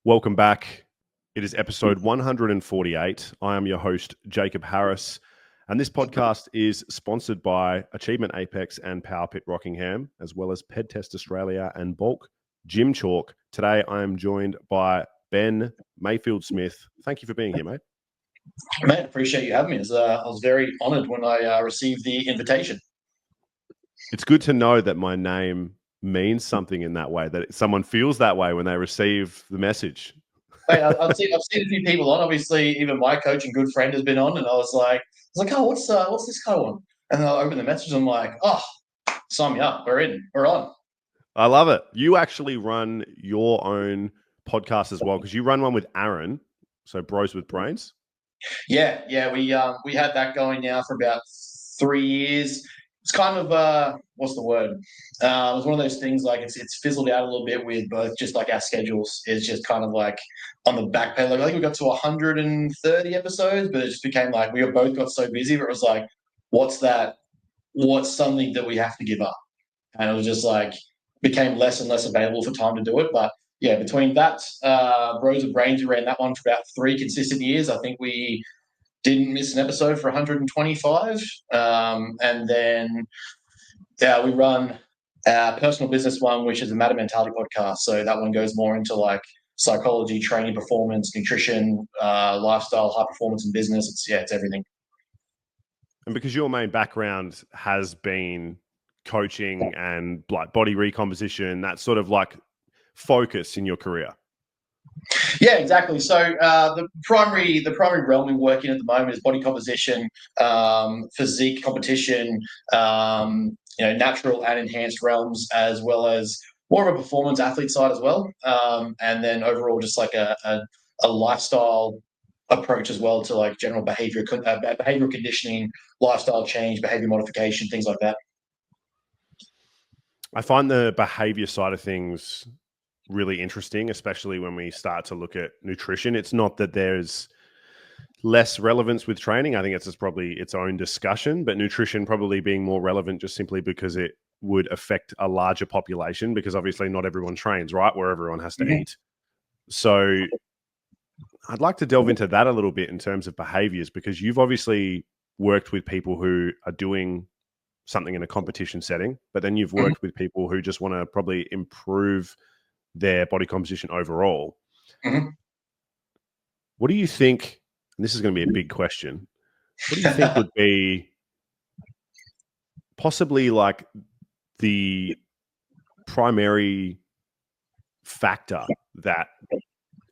Welcome back. It is episode 148. I am your host, Jacob Harris, and this podcast is sponsored by Achievement Apex and Power Pit Rockingham, as well as Ped Test Australia and Bulk Gym Chalk. Today, I am joined by Ben Mayfield-Smith. Thank you for being here, mate. Mate, appreciate you having me. I was very honoured when I received the invitation. It's good to know that my name means something in that way, that someone feels that way when they receive the message. Mate, I've seen a few people on. Obviously, even my coach and good friend has been on, and I was like, oh, what's this guy on? And then I open the message, and I'm like, oh, sign me up. We're on. I love it. You actually run your own podcast as well, because you run one with Aaron, so Bros with Brains. Yeah. We had that going now for about 3 years. It's kind of what's the word? It was one of those things like it's fizzled out a little bit with both just like our schedules. It's just kind of like on the back page. Like I think we got to 130 episodes, but it just became like we both got so busy. But it was like, what's that? What's something that we have to give up? And it was just like became less and less available for time to do it. But yeah, between that, Bros of Brains, we ran that one for about 3 consistent years. I think we didn't miss an episode for 125. And then we run our personal business one, which is a Matter Mentality podcast. So that one goes more into like psychology, training, performance, nutrition, lifestyle, high performance in business. It's everything. And because your main background has been coaching and like body recomposition, that sort of like focus in your career. Yeah, exactly. So the primary realm we work in at the moment is body composition, physique competition, natural and enhanced realms, as well as more of a performance athlete side as well, and then overall just like a lifestyle approach as well to like general behavioral conditioning, lifestyle change, behavior modification, things like that. I find the behavior side of things really interesting, especially when we start to look at nutrition. It's not that there's less relevance with training. I think it's just probably its own discussion, but nutrition probably being more relevant just simply because it would affect a larger population, because obviously not everyone trains, right? Where everyone has to eat. So I'd like to delve into that a little bit in terms of behaviors, because you've obviously worked with people who are doing something in a competition setting, but then you've worked with people who just want to probably improve their body composition overall. What do you think, and this is going to be a big question, what do you think would be possibly like the primary factor that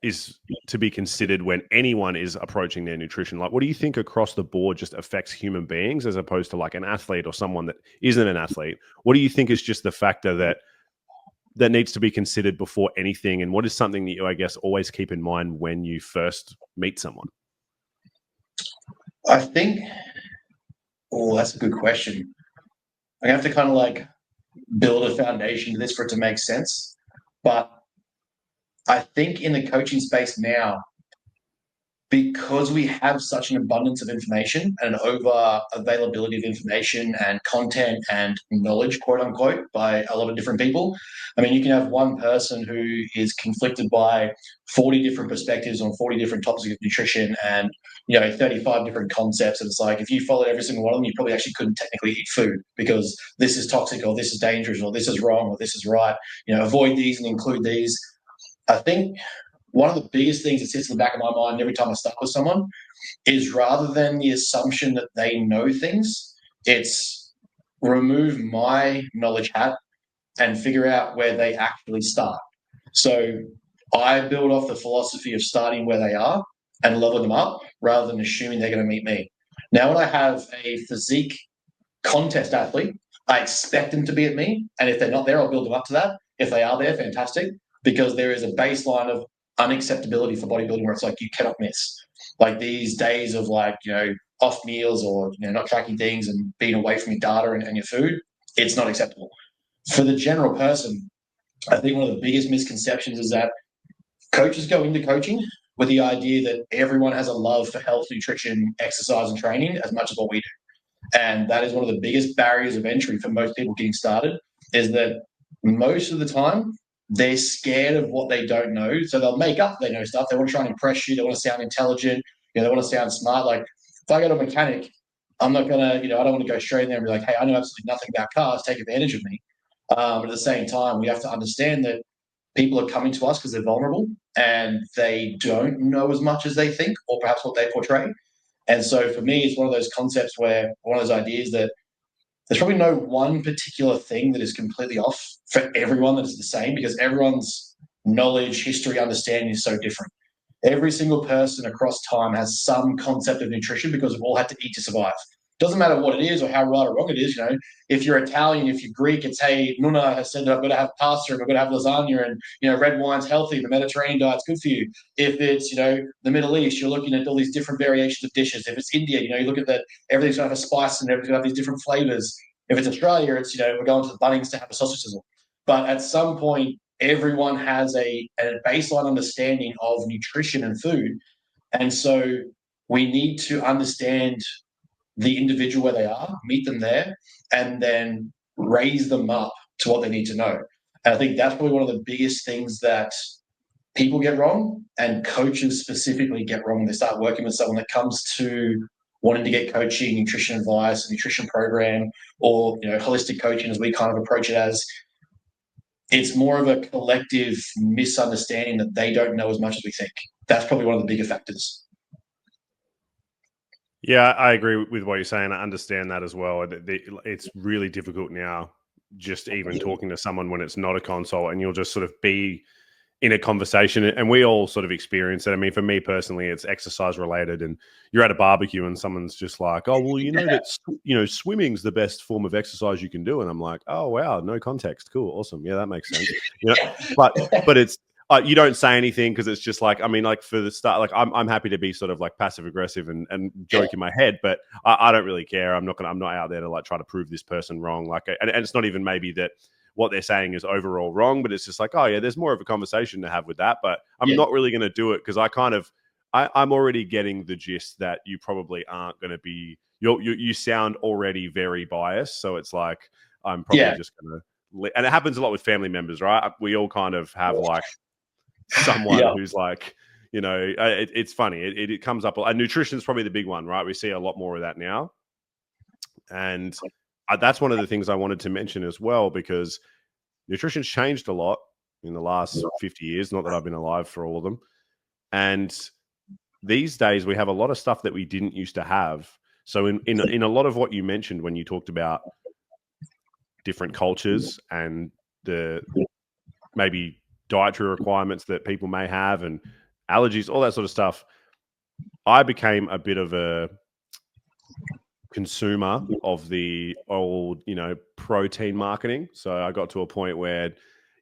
is to be considered when anyone is approaching their nutrition? Like, what do you think across the board just affects human beings as opposed to like an athlete or someone that isn't an athlete? What do you think is just the factor that needs to be considered before anything? And what is something that you, I guess, always keep in mind when you first meet someone? I think, that's a good question. I have to kind of like build a foundation to this for it to make sense. But I think in the coaching space now, because we have such an abundance of information and an over availability of information and content and knowledge, quote unquote, by a lot of different people. I mean, you can have one person who is conflicted by 40 different perspectives on 40 different topics of nutrition and, 35 different concepts. And it's like, if you followed every single one of them, you probably actually couldn't technically eat food because this is toxic or this is dangerous or this is wrong or this is right. Avoid these and include these. I think one of the biggest things that sits in the back of my mind every time I start with someone is, rather than the assumption that they know things, it's remove my knowledge hat and figure out where they actually start. So I build off the philosophy of starting where they are and leveling them up rather than assuming they're going to meet me. Now, when I have a physique contest athlete, I expect them to be at me. And if they're not there, I'll build them up to that. If they are there, fantastic, because there is a baseline of unacceptability for bodybuilding where it's like you cannot miss. Like these days of like, off meals or not tracking things and being away from your data and your food, it's not acceptable. For the general person, I think one of the biggest misconceptions is that coaches go into coaching with the idea that everyone has a love for health, nutrition, exercise, and training as much as what we do. And that is one of the biggest barriers of entry for most people getting started, is that most of the time they're scared of what they don't know. So they'll make up they know stuff. They want to try and impress you. They want to sound intelligent. They want to sound smart. Like if I go to a mechanic, I'm not going to, I don't want to go straight in there and be like, hey, I know absolutely nothing about cars. Take advantage of me. But at the same time, we have to understand that people are coming to us because they're vulnerable and they don't know as much as they think or perhaps what they portray. And so for me, it's one of those concepts where one of those ideas that there's probably no one particular thing that is completely off for everyone that is the same because everyone's knowledge, history, understanding is so different. Every single person across time has some concept of nutrition because we've all had to eat to survive. Doesn't matter what it is or how right or wrong it is. If you're Italian, if you're Greek, it's hey, Nuna has said that I've got to have pasta and I've got to have lasagna and red wine's healthy, the Mediterranean diet's good for you. If it's the Middle East, you're looking at all these different variations of dishes. If it's India, you look at that everything's going to have a spice and everything's going to have these different flavors. If it's Australia, it's we're going to the Bunnings to have a sausage sizzle. But at some point, everyone has a baseline understanding of nutrition and food. And so we need to understand the individual where they are, meet them there, and then raise them up to what they need to know. And I think that's probably one of the biggest things that people get wrong and coaches specifically get wrong when they start working with someone that comes to wanting to get coaching, nutrition advice, a nutrition program, or holistic coaching as we kind of approach it as. It's more of a collective misunderstanding that they don't know as much as we think. That's probably one of the bigger factors. Yeah, I agree with what you're saying. I understand that as well. It's really difficult now, just even talking to someone when it's not a consult, and you'll just sort of be in a conversation, and we all sort of experience it. I mean, for me personally, it's exercise related, and you're at a barbecue and someone's just like, oh, well, that swimming's the best form of exercise you can do. And I'm like, oh, wow, no context. Cool. Awesome. Yeah, that makes sense. But it's, you don't say anything because it's just like, I mean, like for the start, like I'm happy to be sort of like passive aggressive and joke in my head, but I don't really care. I'm not out there to like try to prove this person wrong. Like, and it's not even maybe that what they're saying is overall wrong, but it's just like, oh yeah, there's more of a conversation to have with that, but I'm not really going to do it because I'm already getting the gist that you probably aren't going to be, you sound already very biased. So it's like, I'm probably just going to, and it happens a lot with family members, right? We all kind of have like someone who's like, it's funny. It comes up, and nutrition is probably the big one, right? We see a lot more of that now. And that's one of the things I wanted to mention as well, because nutrition's changed a lot in the last 50 years. Not that I've been alive for all of them. And these days we have a lot of stuff that we didn't used to have. So in a lot of what you mentioned when you talked about different cultures and the maybe dietary requirements that people may have and allergies, all that sort of stuff, I became a bit of a consumer of the old, protein marketing. So I got to a point where,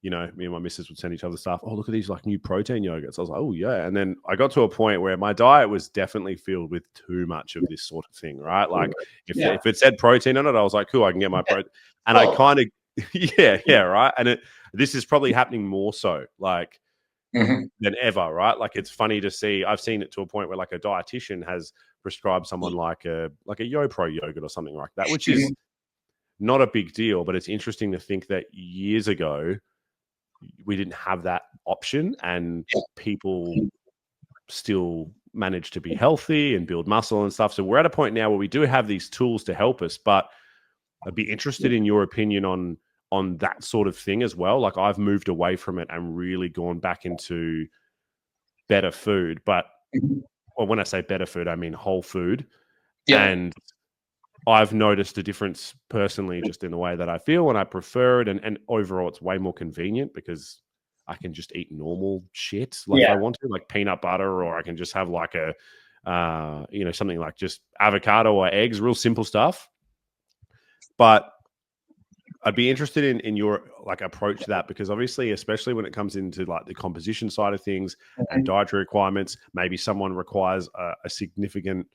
me and my missus would send each other stuff. Oh, look at these like new protein yogurts. I was like, oh yeah. And then I got to a point where my diet was definitely filled with too much of this sort of thing, right? Like if it said protein on it, I was like, cool, I can get my protein. And I kind of, right. And this is probably happening more so like than ever, right? Like it's funny to see. I've seen it to a point where like a dietitian has prescribed someone like a YoPro yogurt or something like that, which is not a big deal, but it's interesting to think that years ago we didn't have that option and people still managed to be healthy and build muscle and stuff. So we're at a point now where we do have these tools to help us, but I'd be interested in your opinion on that sort of thing as well. Like I've moved away from it and really gone back into better food, but when I say better food, I mean whole food. And I've noticed a difference personally just in the way that I feel and I prefer it. And overall, it's way more convenient because I can just eat normal shit if I want to, like peanut butter, or I can just have like a, something like just avocado or eggs, real simple stuff. But I'd be interested in your like approach to that, because obviously, especially when it comes into like the composition side of things and dietary requirements, maybe someone requires a significant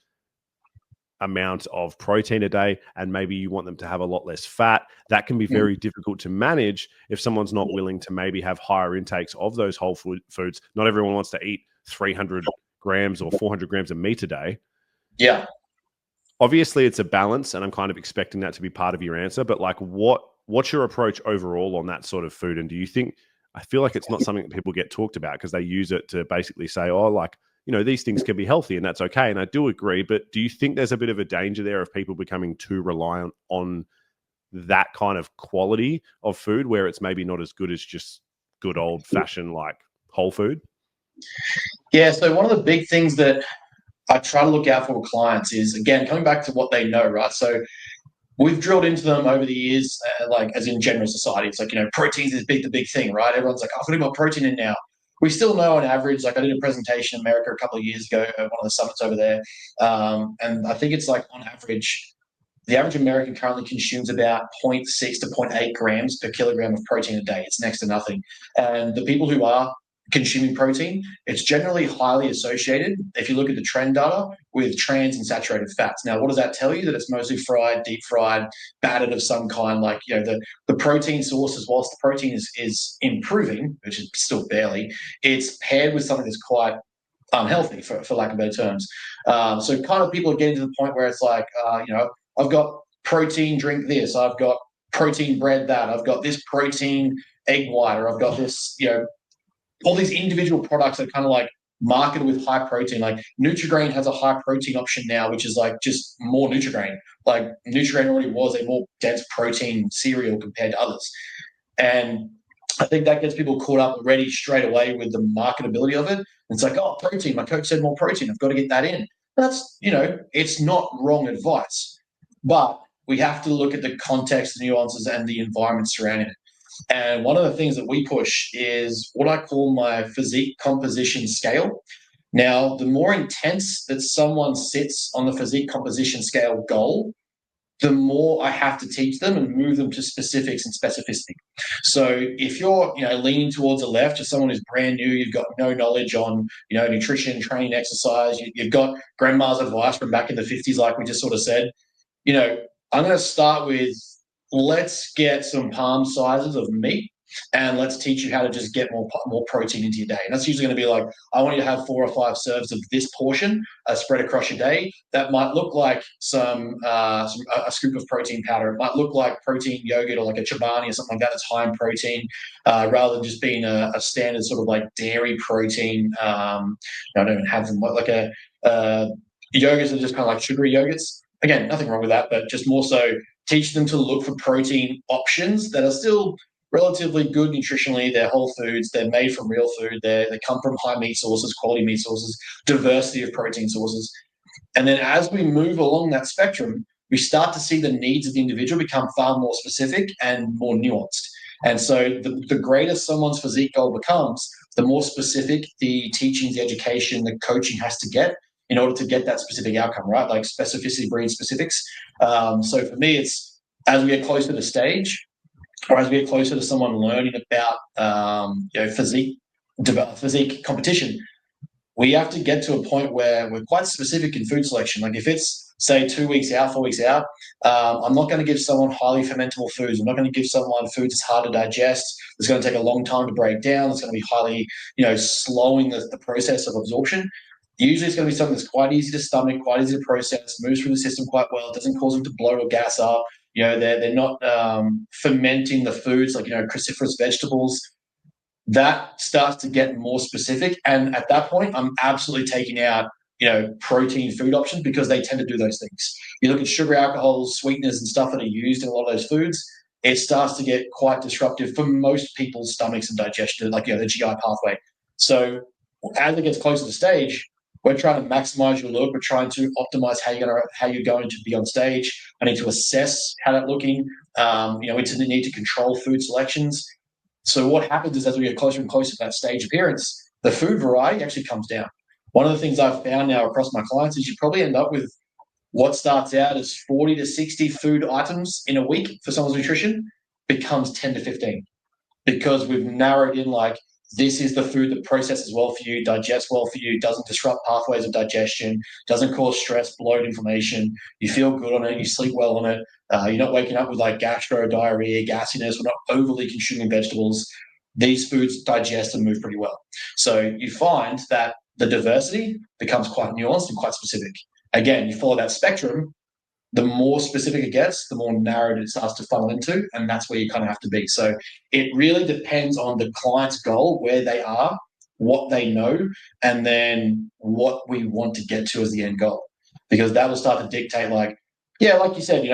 amount of protein a day and maybe you want them to have a lot less fat. That can be very difficult to manage if someone's not willing to maybe have higher intakes of those whole foods. Not everyone wants to eat 300 grams or 400 grams of meat a day. Yeah. Obviously it's a balance, and I'm kind of expecting that to be part of your answer, but like what's your approach overall on that sort of food? And do you think, I feel like it's not something that people get talked about because they use it to basically say, oh, like, you know, these things can be healthy and that's okay. And I do agree. But do you think there's a bit of a danger there of people becoming too reliant on that kind of quality of food where it's maybe not as good as just good old fashioned like whole food? Yeah. So one of the big things that I try to look out for with clients is, again, coming back to what they know, right? So we've drilled into them over the years, like as in general society, it's like, you know, protein's is the big thing, right? Everyone's like, I've got to put protein in now. We still know on average, like I did a presentation in America a couple of years ago at one of the summits over there. And I think it's like on average, the average American currently consumes about zero 0.6 to zero 0.8 grams per kilogram of protein a day. It's next to nothing. And the people who are consuming protein, it's generally highly associated, if you look at the trend data, with trans and saturated fats. Now, what does that tell you? That it's mostly fried, deep fried, battered of some kind. Like, you know, the protein sources, whilst the protein is improving, which is still barely, it's paired with something that's quite unhealthy, for lack of better terms. So kind of people are getting to the point where it's like, you know, I've got protein drink this, I've got protein bread that, I've got this protein egg white, or I've got this, you know, all these individual products are kind of like marketed with high protein. Like Nutrigrain has a high protein option now, which is like just more Nutrigrain. Like Nutrigrain already was a more dense protein cereal compared to others. And I think that gets people caught up already straight away with the marketability of it. And it's like, oh, protein, my coach said more protein, I've got to get that in. That's, you know, it's not wrong advice, but we have to look at the context, the nuances, and the environment surrounding it. And one of the things that we push is what I call my physique composition scale. Now, the more intense that someone sits on the physique composition scale goal, the more I have to teach them and move them to specifics and specificity. So if you're, you know, leaning towards the left, as someone who's brand new, you've got no knowledge on, you know, nutrition, training, exercise, you've got grandma's advice from back in the 50s, like we just sort of said, you know, I'm going to start with, let's get some palm sizes of meat and let's teach you how to just get more protein into your day. And that's usually going to be like, I want you to have 4 or 5 serves of this portion spread across your day. That might look like a scoop of protein powder. It might look like protein yogurt or like a chobani or something like that that's high in protein, rather than just being a standard sort of like dairy protein. I don't even have them, like a yogurts are just kind of like sugary yogurts. Again, nothing wrong with that, but just more so teach them to look for protein options that are still relatively good nutritionally. They're whole foods. They're made from real food. They come from high meat sources, quality meat sources, diversity of protein sources. And then as we move along that spectrum, we start to see the needs of the individual become far more specific and more nuanced. And so the greater someone's physique goal becomes, the more specific the teaching, the education, the coaching has to get in order to get that specific outcome, right? Like specificity breeds specifics. So for me, it's as we get closer to stage, or as we get closer to someone learning about you know, physique competition, we have to get to a point where we're quite specific in food selection. Like if it's, say, 2 weeks out, 4 weeks out, I'm not going to give someone highly fermentable foods. I'm not going to give someone foods that's hard to digest. It's going to take a long time to break down. It's going to be highly, you know, slowing the process of absorption. Usually it's going to be something that's quite easy to stomach, quite easy to process, moves through the system quite well. It doesn't cause them to bloat or gas up. You know, they're not fermenting the foods like, you know, cruciferous vegetables. That starts to get more specific. And at that point, I'm absolutely taking out, you know, protein food options because they tend to do those things. You look at sugar, alcohols, sweeteners and stuff that are used in a lot of those foods, it starts to get quite disruptive for most people's stomachs and digestion, like, you know, the GI pathway. So as it gets closer to stage, we're trying to maximize your look. We're trying to optimize how you're going to be on stage. I need to assess how that's looking. You know, we need to control food selections. So what happens is as we get closer and closer to that stage appearance, the food variety actually comes down. One of the things I've found now across my clients is you probably end up with what starts out as 40 to 60 food items in a week for someone's nutrition becomes 10 to 15 because we've narrowed in like, this is the food that processes well for you, digests well for you, doesn't disrupt pathways of digestion, doesn't cause stress, bloat, inflammation. You feel good on it, you sleep well on it. You're not waking up with like gastro, diarrhea, gassiness. We're not overly consuming vegetables. These foods digest and move pretty well. So you find that the diversity becomes quite nuanced and quite specific. Again, you follow that spectrum, the more specific it gets, the more narrowed it starts to funnel into, and that's where you kind of have to be. So it really depends on the client's goal, where they are, what they know, and then what we want to get to as the end goal. Because that will start to dictate, like, yeah, like you said,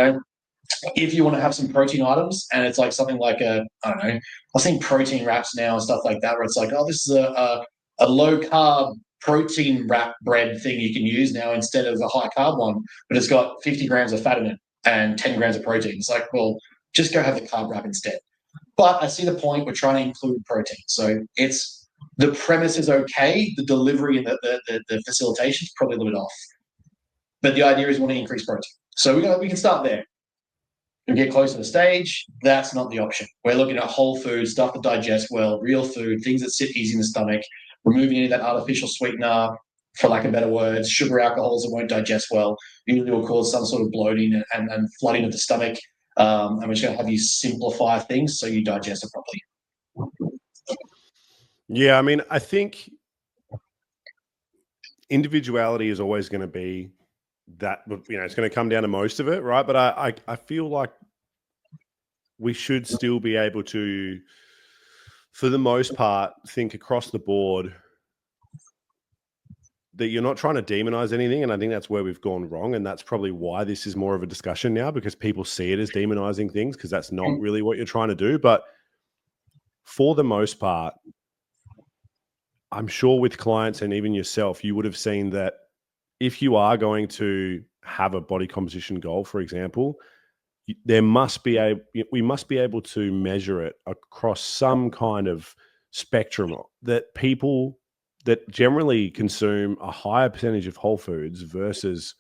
if you want to have some protein items and it's like something like I don't know, I've seen protein wraps now and stuff like that, where it's like, oh, this is a low carb protein wrap bread thing you can use now instead of a high carb one, but it's got 50 grams of fat in it and 10 grams of protein. It's like, well, just go have the carb wrap instead. But I see the point. We're trying to include protein. So the premise is okay. The delivery and the facilitation is probably a little bit off. But the idea is we want to increase protein. So we can start there. We get close to the stage, that's not the option. We're looking at whole food, stuff that digests well, real food, things that sit easy in the stomach, removing any of that artificial sweetener, for lack of better words, sugar alcohols that won't digest well, usually will cause some sort of bloating and flooding of the stomach. And we're just going to have you simplify things so you digest it properly. Yeah, I mean, I think individuality is always going to be that, it's going to come down to most of it, right? But I feel like we should still be able to, for the most part, think across the board that you're not trying to demonize anything. And I think that's where we've gone wrong. And that's probably why this is more of a discussion now, because people see it as demonizing things, because that's not really what you're trying to do. But for the most part, I'm sure with clients and even yourself, you would have seen that if you are going to have a body composition goal, for example, we must be able to measure it across some kind of spectrum that people that generally consume a higher percentage of whole foods versus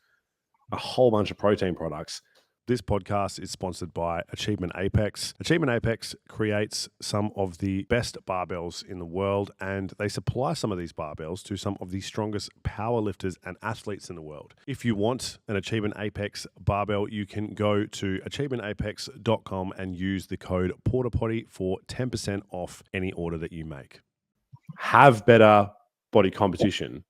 a whole bunch of protein products. This podcast is sponsored by Achievement Apex. Achievement Apex creates some of the best barbells in the world, and they supply some of these barbells to some of the strongest powerlifters and athletes in the world. If you want an Achievement Apex barbell, you can go to achievementApex.com and use the code PORTAPOTTY for 10% off any order that you make. Have better body composition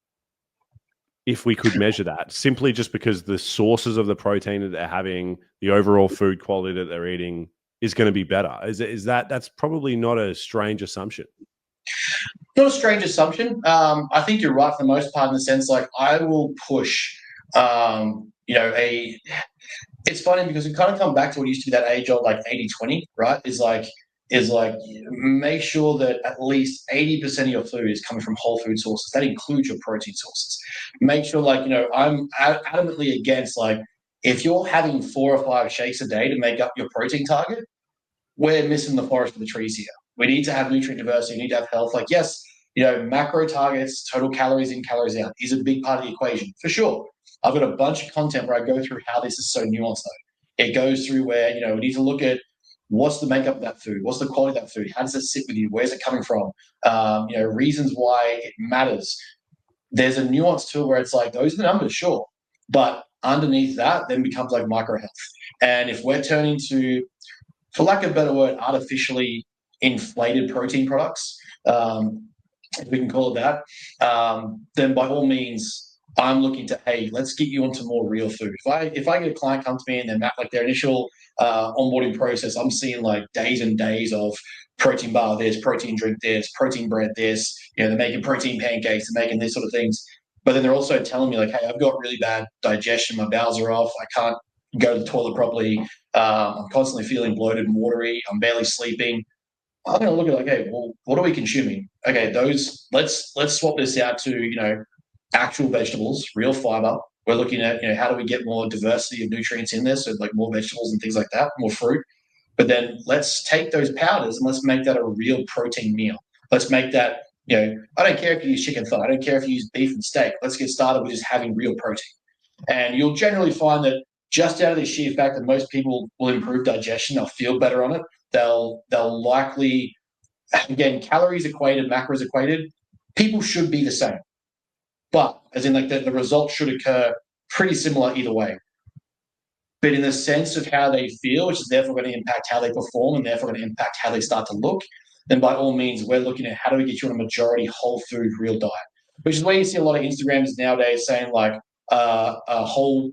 if we could measure that, simply just because the sources of the protein that they're having, the overall food quality that they're eating is going to be better. That's probably not a strange assumption. Not a strange assumption. I think you're right for the most part, in the sense, like, I will push, it's funny because we kind of come back to what used to be that age of like 80-20, right? Is like make sure that at least 80% of your food is coming from whole food sources. That includes your protein sources. Make sure, like, I'm adamantly against, like, if you're having 4 or 5 shakes a day to make up your protein target, we're missing the forest for the trees here. We need to have nutrient diversity. We need to have health. Like, yes, macro targets, total calories in, calories out is a big part of the equation, for sure. I've got a bunch of content where I go through how this is so nuanced, though. It goes through where, we need to look at what's the makeup of that food, what's the quality of that food, how does it sit with you, where's it coming from, reasons why it matters. There's a nuance to it where it's like, those are the numbers, sure. But underneath that then becomes like micro health. And if we're turning to, for lack of a better word, artificially inflated protein products, if we can call it that, then by all means, I'm looking to, hey, let's get you onto more real food. If I get a client come to me and they're like their initial onboarding process, I'm seeing like days and days of protein bar this, protein drink this, protein bread this, they're making protein pancakes, they're making this sort of things. But then they're also telling me, like, hey, I've got really bad digestion, my bowels are off, I can't go to the toilet properly, I'm constantly feeling bloated and watery, I'm barely sleeping. I'm going to look at, like, hey, well, what are we consuming? Okay, let's swap this out to, actual vegetables, real fiber. We're looking at, how do we get more diversity of nutrients in there? So like more vegetables and things like that, more fruit. But then let's take those powders and let's make that a real protein meal. Let's make that, I don't care if you use chicken thigh, I don't care if you use beef and steak. Let's get started with just having real protein. And you'll generally find that just out of the sheer fact that most people will improve digestion, they'll feel better on it. They'll likely, again, calories equated, macros equated, people should be the same. But as in, like, the results should occur pretty similar either way. But in the sense of how they feel, which is therefore going to impact how they perform and therefore going to impact how they start to look, then by all means, we're looking at how do we get you on a majority whole food, real diet, which is where you see a lot of Instagrams nowadays saying, like, a whole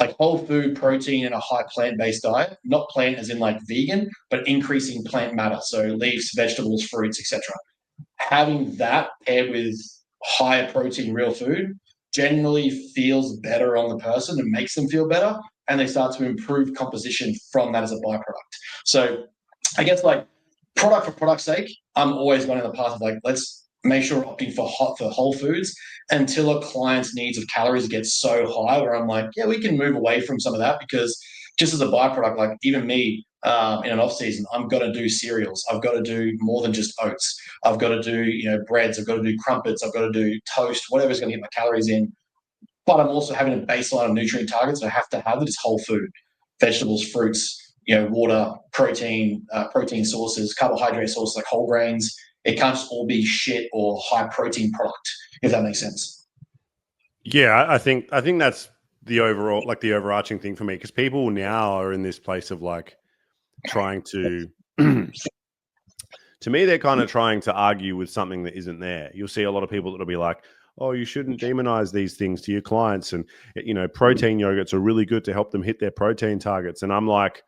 like whole food protein and a high plant-based diet, not plant as in like vegan, but increasing plant matter, so leaves, vegetables, fruits, etc. Having that paired with higher protein real food generally feels better on the person and makes them feel better, and they start to improve composition from that as a byproduct. So I guess like product for product's sake, I'm always going in the path of like, let's make sure we're opting for whole foods until a client's needs of calories get so high where I'm like, yeah, we can move away from some of that, because just as a byproduct, like even me in an off season, I'm got to do cereals. I've got to do more than just oats. I've got to do, breads. I've got to do crumpets. I've got to do toast, whatever's going to get my calories in. But I'm also having a baseline of nutrient targets that I have to have that is whole food, vegetables, fruits, water, protein sources, carbohydrate sources like whole grains. It can't just all be shit or high protein product, if that makes sense. Yeah, I think that's the overall, like the overarching thing for me, because people now are in this place of like trying to to me, they're kind of trying to argue with something that isn't there. You'll see a lot of people that'll be like, oh, you shouldn't demonize these things to your clients. And, protein yogurts are really good to help them hit their protein targets. And I'm like,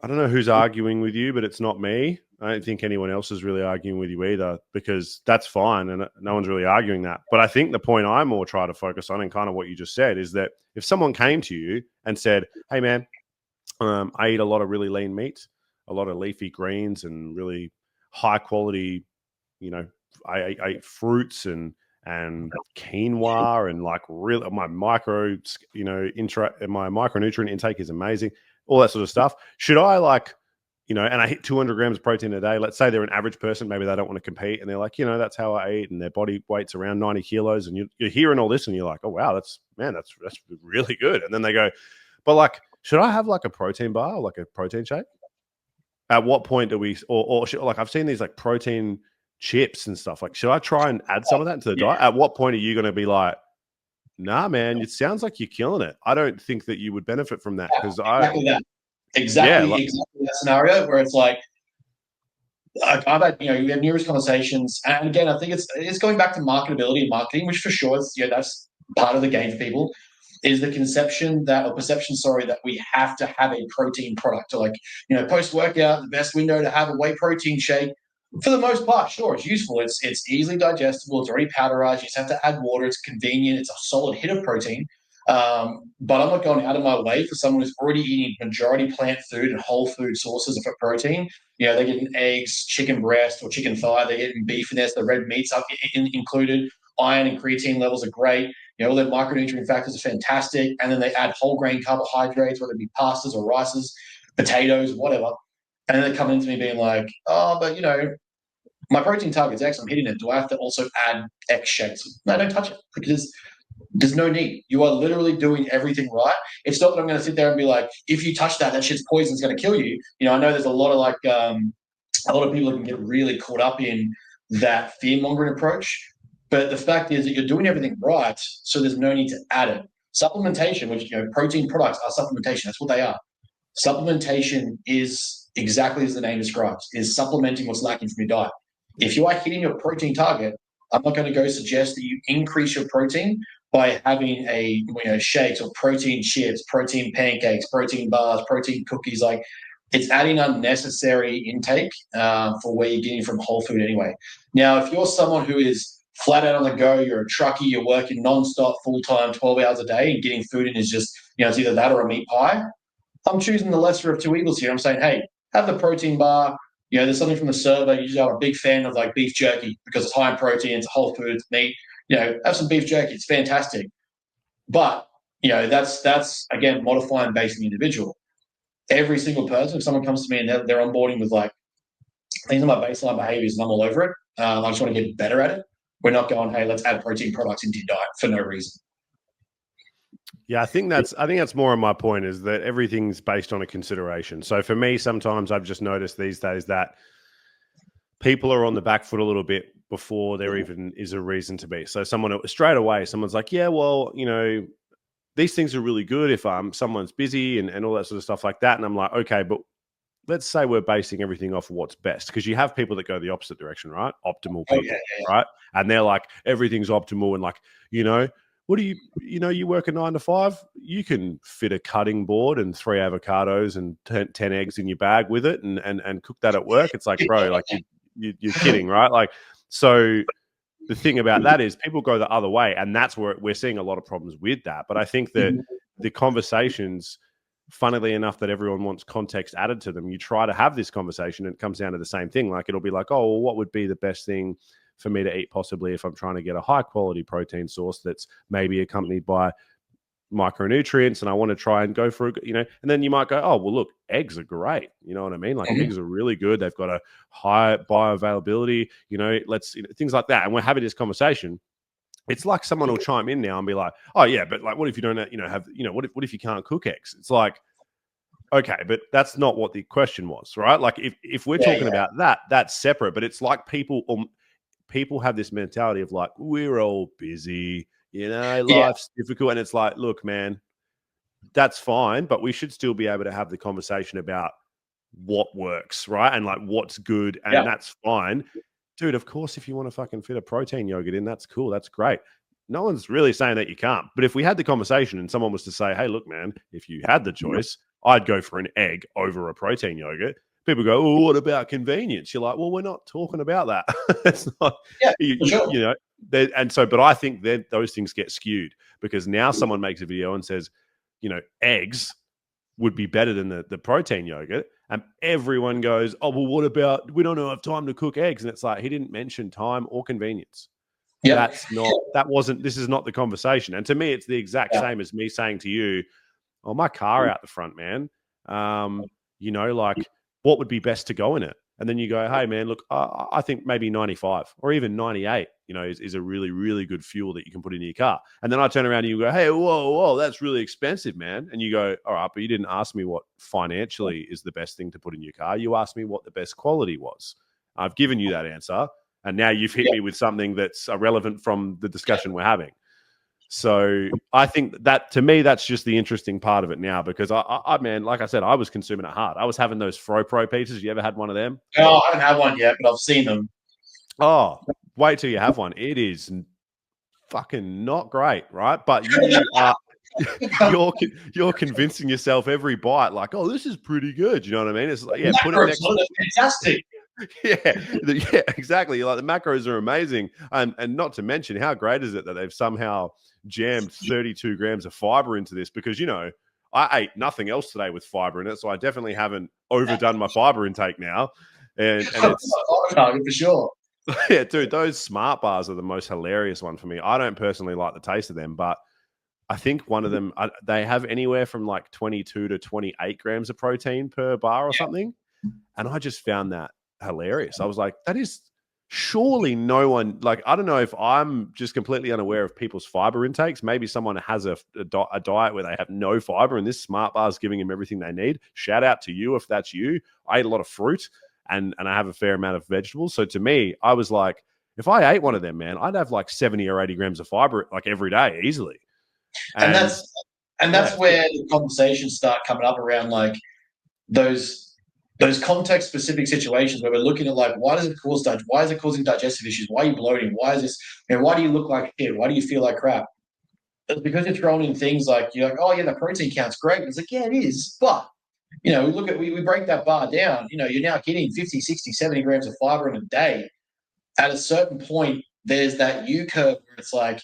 I don't know who's arguing with you, but it's not me. I don't think anyone else is really arguing with you either, because that's fine. And no one's really arguing that. But I think the point I more try to focus on, and kind of what you just said, is that if someone came to you and said, hey, man, I eat a lot of really lean meat, a lot of leafy greens, and really high quality, I ate fruits and quinoa, and like really my my micronutrient intake is amazing, all that sort of stuff. Should I and I hit 200 grams of protein a day? Let's say they're an average person, maybe they don't want to compete, and they're like, that's how I eat, and their body weight's around 90 kilos, and you're hearing all this, and you're like, oh wow, that's really good. And then they go, but like, should I have like a protein bar or like a protein shake? At what point do we, or should, like I've seen these like protein chips and stuff. Like, should I try and add some of that into the diet? At what point are you going to be like, nah, man, it sounds like you're killing it. I don't think that you would benefit from that, because exactly that scenario where it's like, I've had, you have numerous conversations, and again, I think it's going back to marketability and marketing, which for sure is, that's part of the game for people, is the perception, sorry, that we have to have a protein product, or like, post workout, the best window to have a whey protein shake. For the most part, sure, it's useful. It's easily digestible. It's already powderized. You just have to add water. It's convenient. It's a solid hit of protein. But I'm not going out of my way for someone who's already eating majority plant food and whole food sources for protein. They're getting eggs, chicken breast, or chicken thigh. They're getting beef in there, so the red meats are included. Iron and creatine levels are great. All their micronutrient factors are fantastic. And then they add whole grain carbohydrates, whether it be pastas or rices, potatoes, whatever. And then they come into me being like, oh, but my protein target's X, I'm hitting it. Do I have to also add X shakes? No, don't touch it, because there's no need. You are literally doing everything right. It's not that I'm going to sit there and be like, if you touch that shit's poison, it's going to kill you. I know there's a lot of a lot of people that can get really caught up in that fear mongering approach. But the fact is that you're doing everything right, so there's no need to add it. Supplementation, which protein products are supplementation. That's what they are. Supplementation is exactly as the name describes, is supplementing what's lacking from your diet. If you are hitting your protein target, I'm not going to go suggest that you increase your protein by having shakes or protein chips, protein pancakes, protein bars, protein cookies. Like, it's adding unnecessary intake for where you're getting from whole food anyway. Now, if you're someone who is flat out on the go, you're a truckie, you're working nonstop, full time, 12 hours a day, and getting food in is just it's either that or a meat pie. I'm choosing the lesser of two evils here. I'm saying, hey, have the protein bar. There's something from the server. Usually I'm a big fan of like beef jerky, because it's high in protein, it's whole food, it's meat. Have some beef jerky. It's fantastic. But, that's again, modifying based on the individual. Every single person, if someone comes to me and they're onboarding with like, these are my baseline behaviors and I'm all over it, I just want to get better at it. We're not going, hey, let's add protein products into your diet for no reason. Yeah, I think that's more of my point, is that everything's based on a consideration. So for me, sometimes I've just noticed these days that people are on the back foot a little bit before there even is a reason to be. So straight away, someone's like, yeah, well, these things are really good if someone's busy and all that sort of stuff like that. And I'm like, okay, but let's say we're basing everything off of what's best, because you have people that go the opposite direction, right? Optimal people, right? And they're like, everything's optimal, and like, what do you work a 9 to 5? You can fit a cutting board and 3 avocados and 10 eggs in your bag with it and cook that at work. It's like, bro, like you're kidding, right? Like, so the thing about that is people go the other way, and that's where we're seeing a lot of problems with that. But I think that the conversations, funnily enough, that everyone wants context added to them, you try to have this conversation and it comes down to the same thing. Like, it'll be like, oh, well, what would be the best thing for me to eat possibly if I'm trying to get a high quality protein source that's maybe accompanied by micronutrients, and I want to try and go for and then you might go, oh, well, look, eggs are great. You know what I mean? Like, eggs are really good. They've got a high bioavailability, things like that. And we're having this conversation. It's like someone will chime in now and be like, oh yeah, but like, what if you don't, what if you can't cook eggs? It's like, okay, but that's not what the question was, right? Like, if we're talking about that, that's separate. But it's like people have this mentality of like, we're all busy, life's difficult. And it's like, look, man, that's fine, but we should still be able to have the conversation about what works, right? And like what's good, and that's fine. Dude, of course, if you want to fucking fit a protein yogurt in, that's cool. That's great. No one's really saying that you can't. But if we had the conversation and someone was to say, hey, look, man, if you had the choice, I'd go for an egg over a protein yogurt. People go, oh, what about convenience? You're like, well, we're not talking about that. It's not, sure. but I think that those things get skewed because now someone makes a video and says, eggs would be better than the protein yogurt. And everyone goes, oh, well, what about, we don't have time to cook eggs. And it's like, he didn't mention time or convenience. Yep. This is not the conversation. And to me, it's the exact same as me saying to you, oh, my car out the front, man. Like, what would be best to go in it? And then you go, hey, man, look, I think maybe 95 or even 98, is a really, really good fuel that you can put in your car. And then I turn around and you go, hey, whoa, that's really expensive, man. And you go, all right, but you didn't ask me what financially is the best thing to put in your car. You asked me what the best quality was. I've given you that answer. And now you've hit me with something that's irrelevant from the discussion we're having. So I think that, to me, that's just the interesting part of it now, because I man, like I said, I was consuming it hard. I was having those Fro Pro pizzas. You ever had one of them? Oh, I haven't had one yet, but I've seen them. Oh, wait till you have one. It is fucking not great, right? But you are you're convincing yourself every bite, like, oh, this is pretty good. You know what I mean? It's like, put it next to fantastic. Yeah, exactly. Like, the macros are amazing, and not to mention, how great is it that they've somehow jammed 32 grams of fiber into this? Because I ate nothing else today with fiber in it, so I definitely haven't overdone my fiber intake now. And it's for sure. Yeah, dude, those smart bars are the most hilarious one for me. I don't personally like the taste of them, but I think one of them, they have anywhere from like 22 to 28 grams of protein per bar or something. And I just found that hilarious. I was like, that is surely no one, like, I don't know if I'm just completely unaware of people's fiber intakes. Maybe someone has a diet where they have no fiber, and this smart bar is giving them everything they need. Shout out to you if that's you. I ate a lot of fruit and I have a fair amount of vegetables. So to me, I was like, if I ate one of them, man, I'd have like 70 or 80 grams of fiber like every day easily. And that's where the conversations start coming up around like those context specific situations where we're looking at like, why is it causing digestive issues? Why are you bloating? Why is this? Why do you look like shit? Why do you feel like crap? It's because you're throwing in things like, you're like, oh yeah, the protein count's great. It's like, yeah, it is, but we break that bar down. You're now getting 50, 60, 70 grams of fiber in a day. At a certain point, there's that U curve where it's like,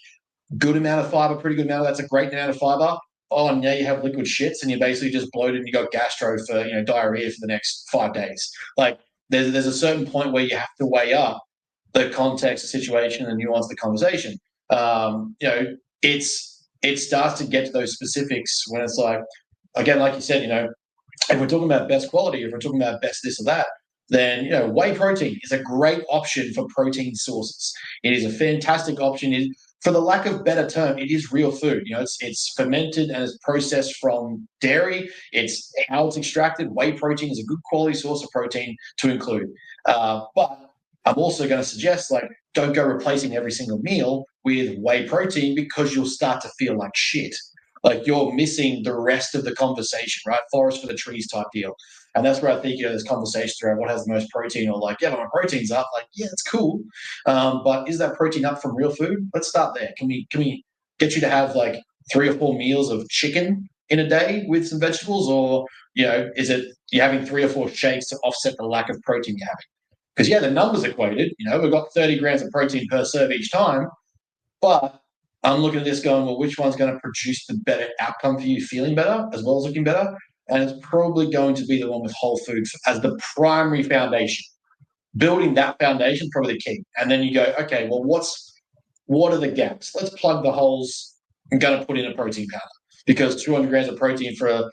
good amount of fiber, pretty good amount. That's a great amount of fiber. Oh, and now you have liquid shits and you're basically just bloated and you got gastro for diarrhea for the next 5 days. Like, there's a certain point where you have to weigh up the context, the situation, and nuance of the conversation. It starts to get to those specifics when it's like, again, like you said, if we're talking about best quality, if we're talking about best this or that, then whey protein is a great option for protein sources. It is a fantastic option. For the lack of better term, it is real food. It's fermented and it's processed from dairy. It's how it's extracted. Whey protein is a good quality source of protein to include. But I'm also going to suggest, like, don't go replacing every single meal with whey protein, because you'll start to feel like shit. Like, you're missing the rest of the conversation, right? Forest for the trees type deal. And that's where I think, there's conversations around what has the most protein, or like, yeah, but my protein's up. Like, yeah, it's cool. But is that protein up from real food? Let's start there. Can we get you to have like 3 or 4 meals of chicken in a day with some vegetables, or is it you're having 3 or 4 shakes to offset the lack of protein you're having? Because the numbers equated, we've got 30 grams of protein per serve each time, but I'm looking at this going, well, which one's going to produce the better outcome for you, feeling better as well as looking better? And it's probably going to be the one with whole foods as the primary foundation. Building that foundation is probably the key. And then you go, okay, well, what are the gaps? Let's plug the holes. I'm going to put in a protein powder, because 200 grams of protein for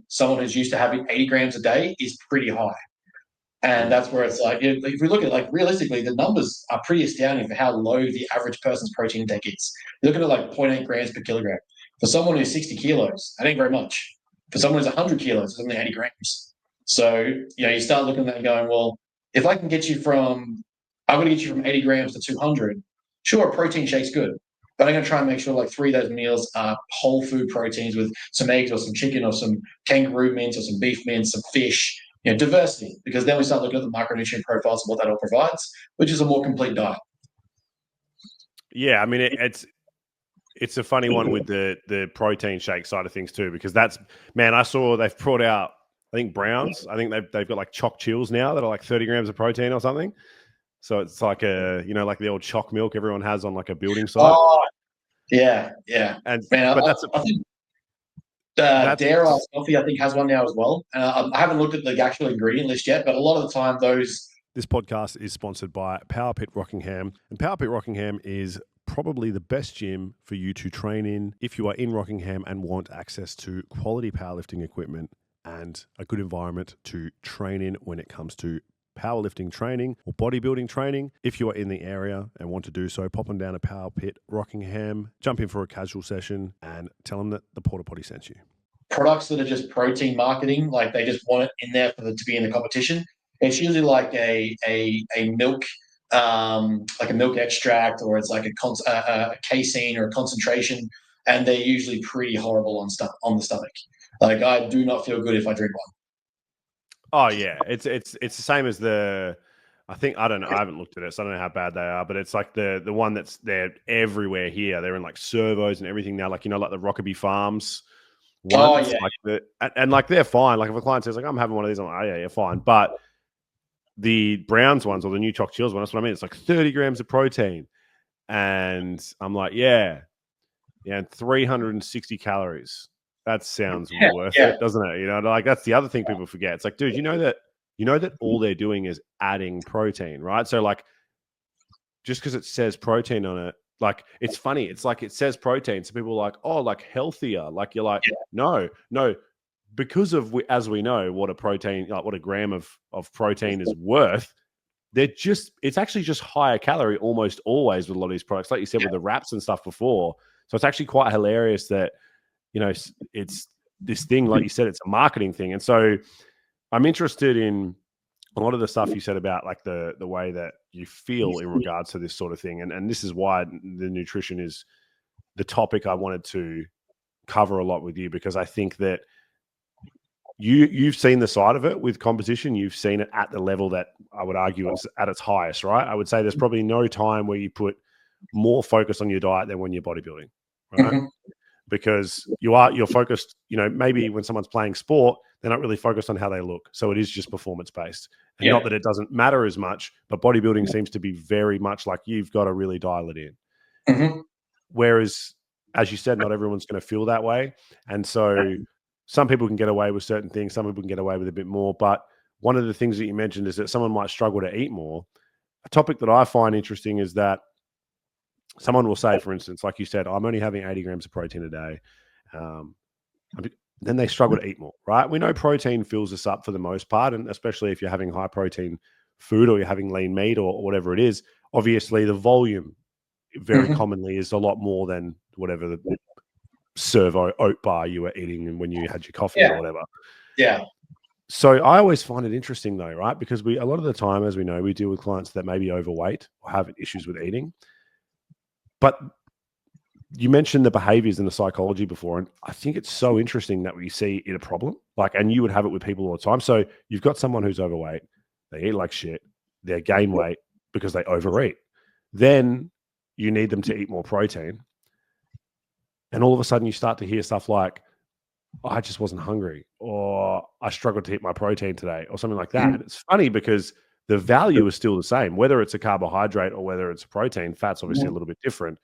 someone who's used to having 80 grams a day is pretty high. And that's where it's like, if we look at like realistically, the numbers are pretty astounding for how low the average person's protein intake is. You're looking at like 0.8 grams per kilogram. For someone who's 60 kilos, that ain't very much. For someone who's 100 kilos, it's only 80 grams. So, you start looking at that and going, well, if I can get you from, I'm going to get you from 80 grams to 200, sure, a protein shake's good. But I'm going to try and make sure like 3 of those meals are whole food proteins with some eggs or some chicken or some kangaroo mince or some beef mince, some fish, diversity, because then we start looking at the micronutrient profiles and what that all provides, which is a more complete diet. Yeah, I mean, it's a funny one with the protein shake side of things too, because I saw they've brought out, I think Browns, I think they've got like choc chills now that are like 30 grams of protein or something. So it's like like the old choc milk everyone has on like a building site. Oh, yeah. And Man, but I think Dare Ice Coffee, I think, has one now as well. I haven't looked at the actual ingredient list yet, but a lot of the time This podcast is sponsored by Power Pit Rockingham, and Power Pit Rockingham is probably the best gym for you to train in if you are in Rockingham and want access to quality powerlifting equipment and a good environment to train in when it comes to powerlifting training or bodybuilding training. If you are in the area and want to do so, pop on down to Power Pit Rockingham, jump in for a casual session and tell them that the Porta Potty sent you. Products that are just protein marketing, like they just want it in there to be in the competition. It's usually like a milk, like a milk extract, or it's like a casein or a concentration, and they're usually pretty horrible on the stomach. Like, I do not feel good if I drink one. Oh yeah, it's the same as I don't know. I haven't looked at it, so I don't know how bad they are. But it's like the one they're everywhere here. They're in like servos and everything now. Like like the Rockaby Farms ones. Oh yeah, and like they're fine. Like if a client says like I'm having one of these, I'm like, oh yeah, you're fine. But the Browns ones or the new Choc Chills one, that's what I mean. It's like 30 grams of protein, and I'm like, yeah, and 360 calories. That sounds worth it, doesn't it? Like that's the other thing people forget. It's like, dude, you know that all they're doing is adding protein, right? So like, just because it says protein on it, like it's funny. It's like it says protein, so people are like, oh, like healthier. Like you're like, no, because of as we know what a protein, like what a gram of protein is worth. It's actually just higher calorie almost always with a lot of these products, like you said with the wraps and stuff before. So it's actually quite hilarious that. It's this thing, like you said, it's a marketing thing. And so I'm interested in a lot of the stuff you said about like the way that you feel in regards to this sort of thing. And this is why the nutrition is the topic I wanted to cover a lot with you, because I think that you've seen the side of it with competition. You've seen it at the level that I would argue it's at its highest, right? I would say there's probably no time where you put more focus on your diet than when you're bodybuilding, right? Mm-hmm. Because you're focused, maybe when someone's playing sport, they're not really focused on how they look. So it is just performance based. And not that it doesn't matter as much, but bodybuilding seems to be very much like you've got to really dial it in. Mm-hmm. Whereas, as you said, not everyone's going to feel that way. And so some people can get away with certain things. Some people can get away with a bit more. But one of the things that you mentioned is that someone might struggle to eat more. A topic that I find interesting is that someone will say, for instance, like you said, I'm only having 80 grams of protein a day. Then they struggle to eat more, right? We know protein fills us up for the most part, and especially if you're having high protein food or you're having lean meat or whatever it is, obviously the volume very commonly is a lot more than whatever the servo oat bar you were eating and when you had your coffee or whatever. Yeah. So I always find it interesting though, right? Because a lot of the time, as we know, we deal with clients that may be overweight or have issues with eating. But you mentioned the behaviors and the psychology before, and I think it's so interesting that we see it a problem. And you would have it with people all the time. So you've got someone who's overweight, they eat like shit, they gain weight because they overeat. Then you need them to eat more protein. And all of a sudden you start to hear stuff like, oh, I just wasn't hungry, or I struggled to hit my protein today, or something like that. And it's funny because the value is still the same, whether it's a carbohydrate or whether it's a protein. Fat's obviously a little bit different.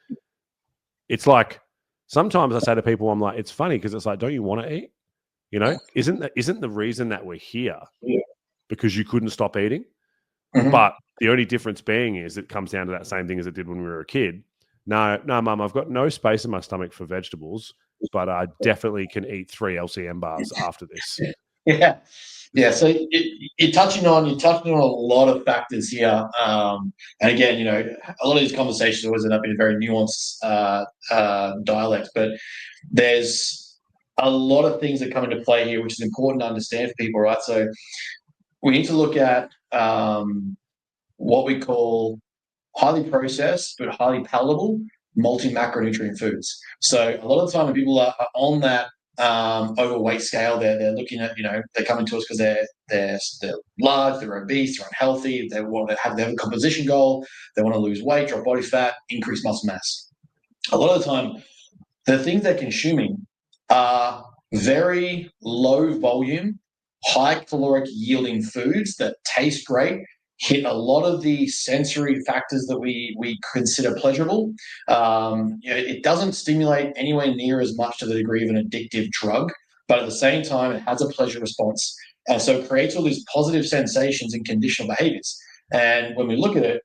It's like, sometimes I say to people, I'm like, it's funny because it's like, don't you want to eat? You know, isn't the reason that we're here because you couldn't stop eating? But the only difference being is it comes down to that same thing as it did when we were a kid. No, mum, I've got no space in my stomach for vegetables, but I definitely can eat 3 LCM bars after this. Yeah. So you're touching on a lot of factors here, and again, a lot of these conversations always end up in a very nuanced dialect. But there's a lot of things that come into play here, which is important to understand for people, right? So we need to look at what we call highly processed but highly palatable multi-macronutrient foods. So a lot of the time when people are on that overweight scale, they're looking at, they're coming to us because they're large, they're obese, they're unhealthy, they have a composition goal, they want to lose weight, drop body fat, increase muscle mass. A lot of the time, the things they're consuming are very low volume, high caloric yielding foods that taste great, hit a lot of the sensory factors that we consider pleasurable. It doesn't stimulate anywhere near as much to the degree of an addictive drug, but at the same time, it has a pleasure response. And so it creates all these positive sensations and conditional behaviors. And when we look at it,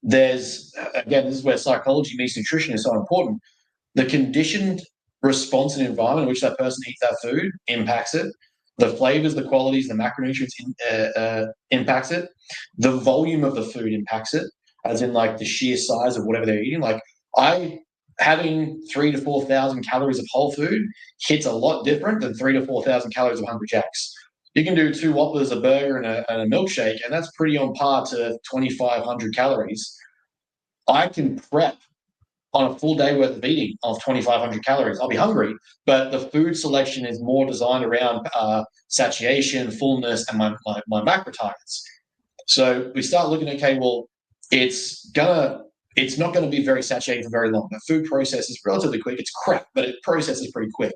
this is where psychology meets nutrition is so important. The conditioned response and environment in which that person eats that food impacts it. The flavors, the qualities, the macronutrients impacts it. The volume of the food impacts it, as in like the sheer size of whatever they're eating. Like having 3,000 to 4,000 calories of whole food hits a lot different than 3,000 to 4,000 calories of Hungry Jacks. You can do 2 Whoppers, a burger, and a milkshake, and that's pretty on par to 2,500 calories. I can prep on a full day worth of eating of 2,500 calories. I'll be hungry, but the food selection is more designed around satiation, fullness, and my macro targets. So we start looking at, okay, well, it's not going to be very saturated for very long. The food process is relatively quick. It's crap, but it processes pretty quick.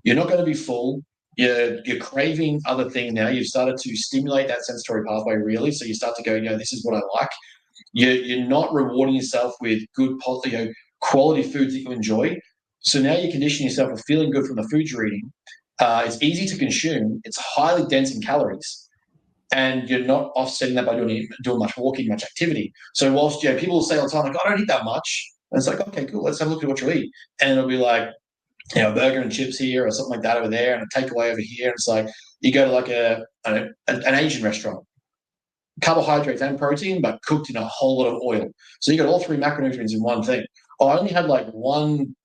You're not going to be full. You're craving other things now. You've started to stimulate that sensory pathway really. So you start to go, this is what I like. You're not rewarding yourself with good, quality foods that you enjoy. So now you condition yourself with feeling good from the food you're eating. It's easy to consume. It's highly dense in calories, and you're not offsetting that by doing much walking, much activity. So whilst people will say all the time, like, I don't eat that much, and it's like, okay, cool, let's have a look at what you eat, and it'll be like, a burger and chips here or something like that over there, and a takeaway over here. And it's like you go to like an Asian restaurant. Carbohydrates and protein, but cooked in a whole lot of oil. So you got all 3 macronutrients in one thing. I only had like one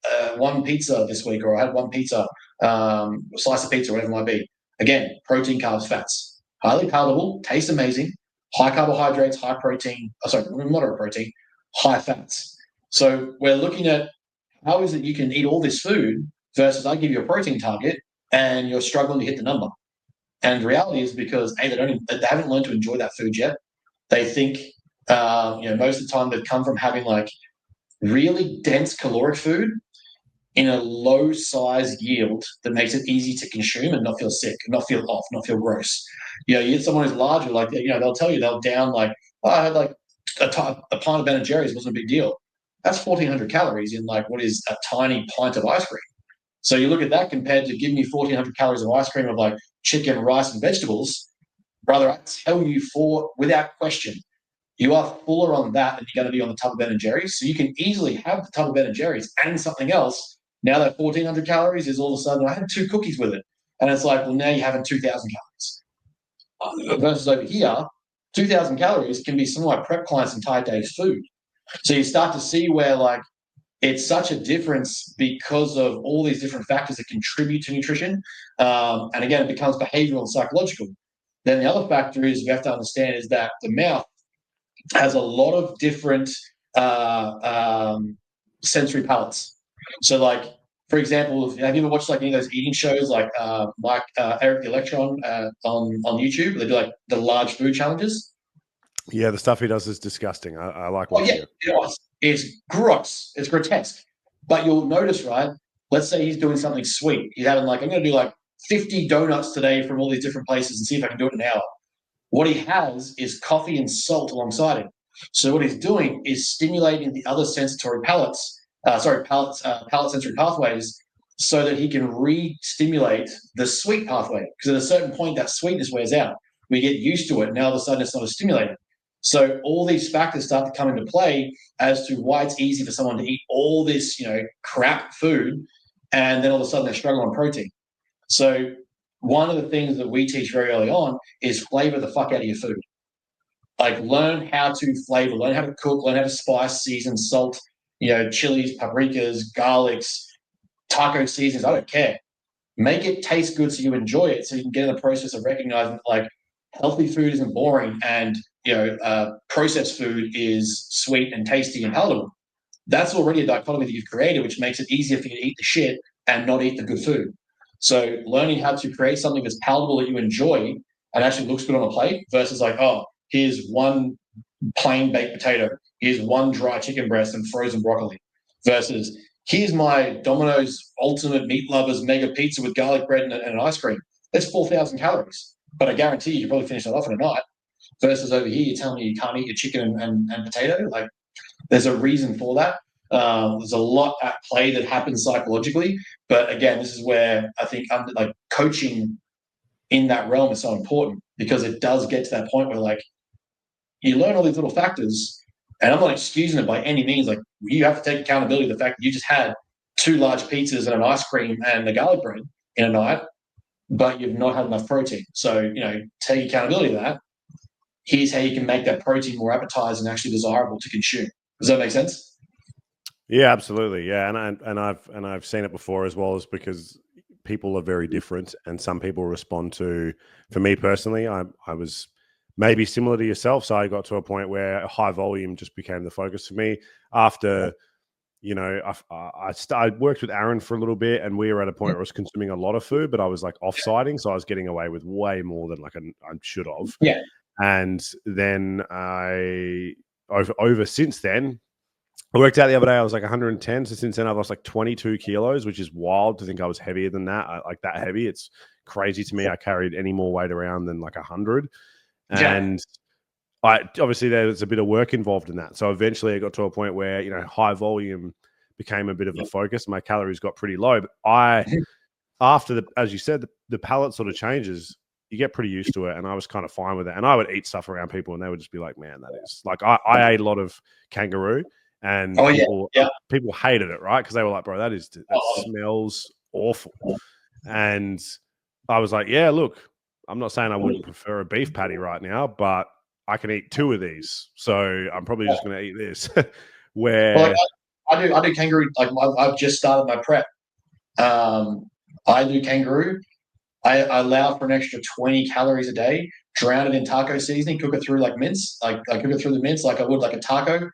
pizza this week, or I had one pizza, slice of pizza, whatever it might be. Again, protein, carbs, fats. Highly palatable, tastes amazing, high carbohydrates, high protein, moderate protein, high fats. So we're looking at how is it you can eat all this food versus I give you a protein target and you're struggling to hit the number. And the reality is because they haven't learned to enjoy that food yet. They think, most of the time they've come from having like really dense caloric food in a low size yield that makes it easy to consume and not feel sick, not feel off, not feel gross. You get someone who's larger, like, they'll tell you they'll down like, I had like a pint of Ben and Jerry's, wasn't a big deal. That's 1,400 calories in like what is a tiny pint of ice cream. So you look at that compared to giving me 1,400 calories of ice cream of like chicken, rice, and vegetables. Brother, I tell you without question, you are fuller on that than you're going to be on the tub of Ben and Jerry's. So you can easily have the tub of Ben and Jerry's and something else. Now that 1,400 calories is all of a sudden, I had 2 cookies with it. And it's like, well, now you're having 2,000 calories. Versus over here, 2,000 calories can be some of my prep clients' entire day's food. So you start to see where like it's such a difference because of all these different factors that contribute to nutrition. And again, it becomes behavioral and psychological. Then the other factor is you have to understand is that the mouth has a lot of different sensory palettes. So like, for example, have you ever watched like any of those eating shows like Eric the Electron on YouTube? They do like the large food challenges. Yeah, the stuff he does is disgusting. I like watching it. It's gross. It's grotesque. But you'll notice, right, let's say he's doing something sweet. He's having like, I'm going to do like 50 donuts today from all these different places and see if I can do it in an hour. What he has is coffee and salt alongside it. So what he's doing is stimulating the other sensory palate sensory pathways so that he can re-stimulate the sweet pathway. Because at a certain point, that sweetness wears out. We get used to it. And now all of a sudden, it's not as stimulating. So all these factors start to come into play as to why it's easy for someone to eat all this, crap food, and then all of a sudden they're struggling on protein. So one of the things that we teach very early on is flavor the fuck out of your food. Like learn how to flavor, learn how to cook, learn how to spice, season, salt, chilies, paprikas, garlics, taco seasons. I don't care. Make it taste good so you enjoy it, so you can get in the process of recognizing that, like, healthy food isn't boring and processed food is sweet and tasty and palatable. That's already a dichotomy that you've created, which makes it easier for you to eat the shit and not eat the good food. So learning how to create something that's palatable that you enjoy and actually looks good on a plate versus like, oh, here's one plain baked potato, here's one dry chicken breast and frozen broccoli, versus here's my Domino's Ultimate Meat Lovers Mega Pizza with garlic bread and an ice cream. That's 4,000 calories, but I guarantee you probably finish that off in a night. Versus over here, you're telling me you can't eat your chicken and potato. Like, there's a reason for that. There's a lot at play that happens psychologically, but again, this is where I think coaching in that realm is so important, because it does get to that point where like you learn all these little factors, and I'm not excusing it by any means. Like, you have to take accountability of the fact that you just had 2 large pizzas and an ice cream and the garlic bread in a night, but you've not had enough protein. So, take accountability of that. Here's how you can make that protein more appetizing and actually desirable to consume. Does that make sense? Yeah, absolutely. Yeah, and I've seen it before as well, as because people are very different, and some people respond to. For me personally, I was maybe similar to yourself, so I got to a point where high volume just became the focus for me. After I worked with Aaron for a little bit, and we were at a point where I was consuming a lot of food, but I was like offsiding, so I was getting away with way more than like I should have. Yeah. And then over since then, I worked out the other day, I was like 110. So since then, I've lost like 22 kilos, which is wild to think I was heavier than that. Like that heavy. It's crazy to me. I carried any more weight around than like 100. And obviously there's a bit of work involved in that. So eventually I got to a point where, high volume became a bit of a focus. My calories got pretty low. But after as you said, the palate sort of changes. You get pretty used to it, and I was kind of fine with it. And I would eat stuff around people, and they would just be like, "Man, that is like." I ate a lot of kangaroo, and people hated it, right? Because they were like, "Bro, that smells awful." And I was like, "Yeah, look, I'm not saying I wouldn't prefer a beef patty right now, but I can eat 2 of these, so I'm probably just going to eat this." Where I do kangaroo. Like, I've just started my prep. I do kangaroo. I allow for an extra 20 calories a day, drown it in taco seasoning, cook it through like mince, like I cook it through the mince like I would like a taco.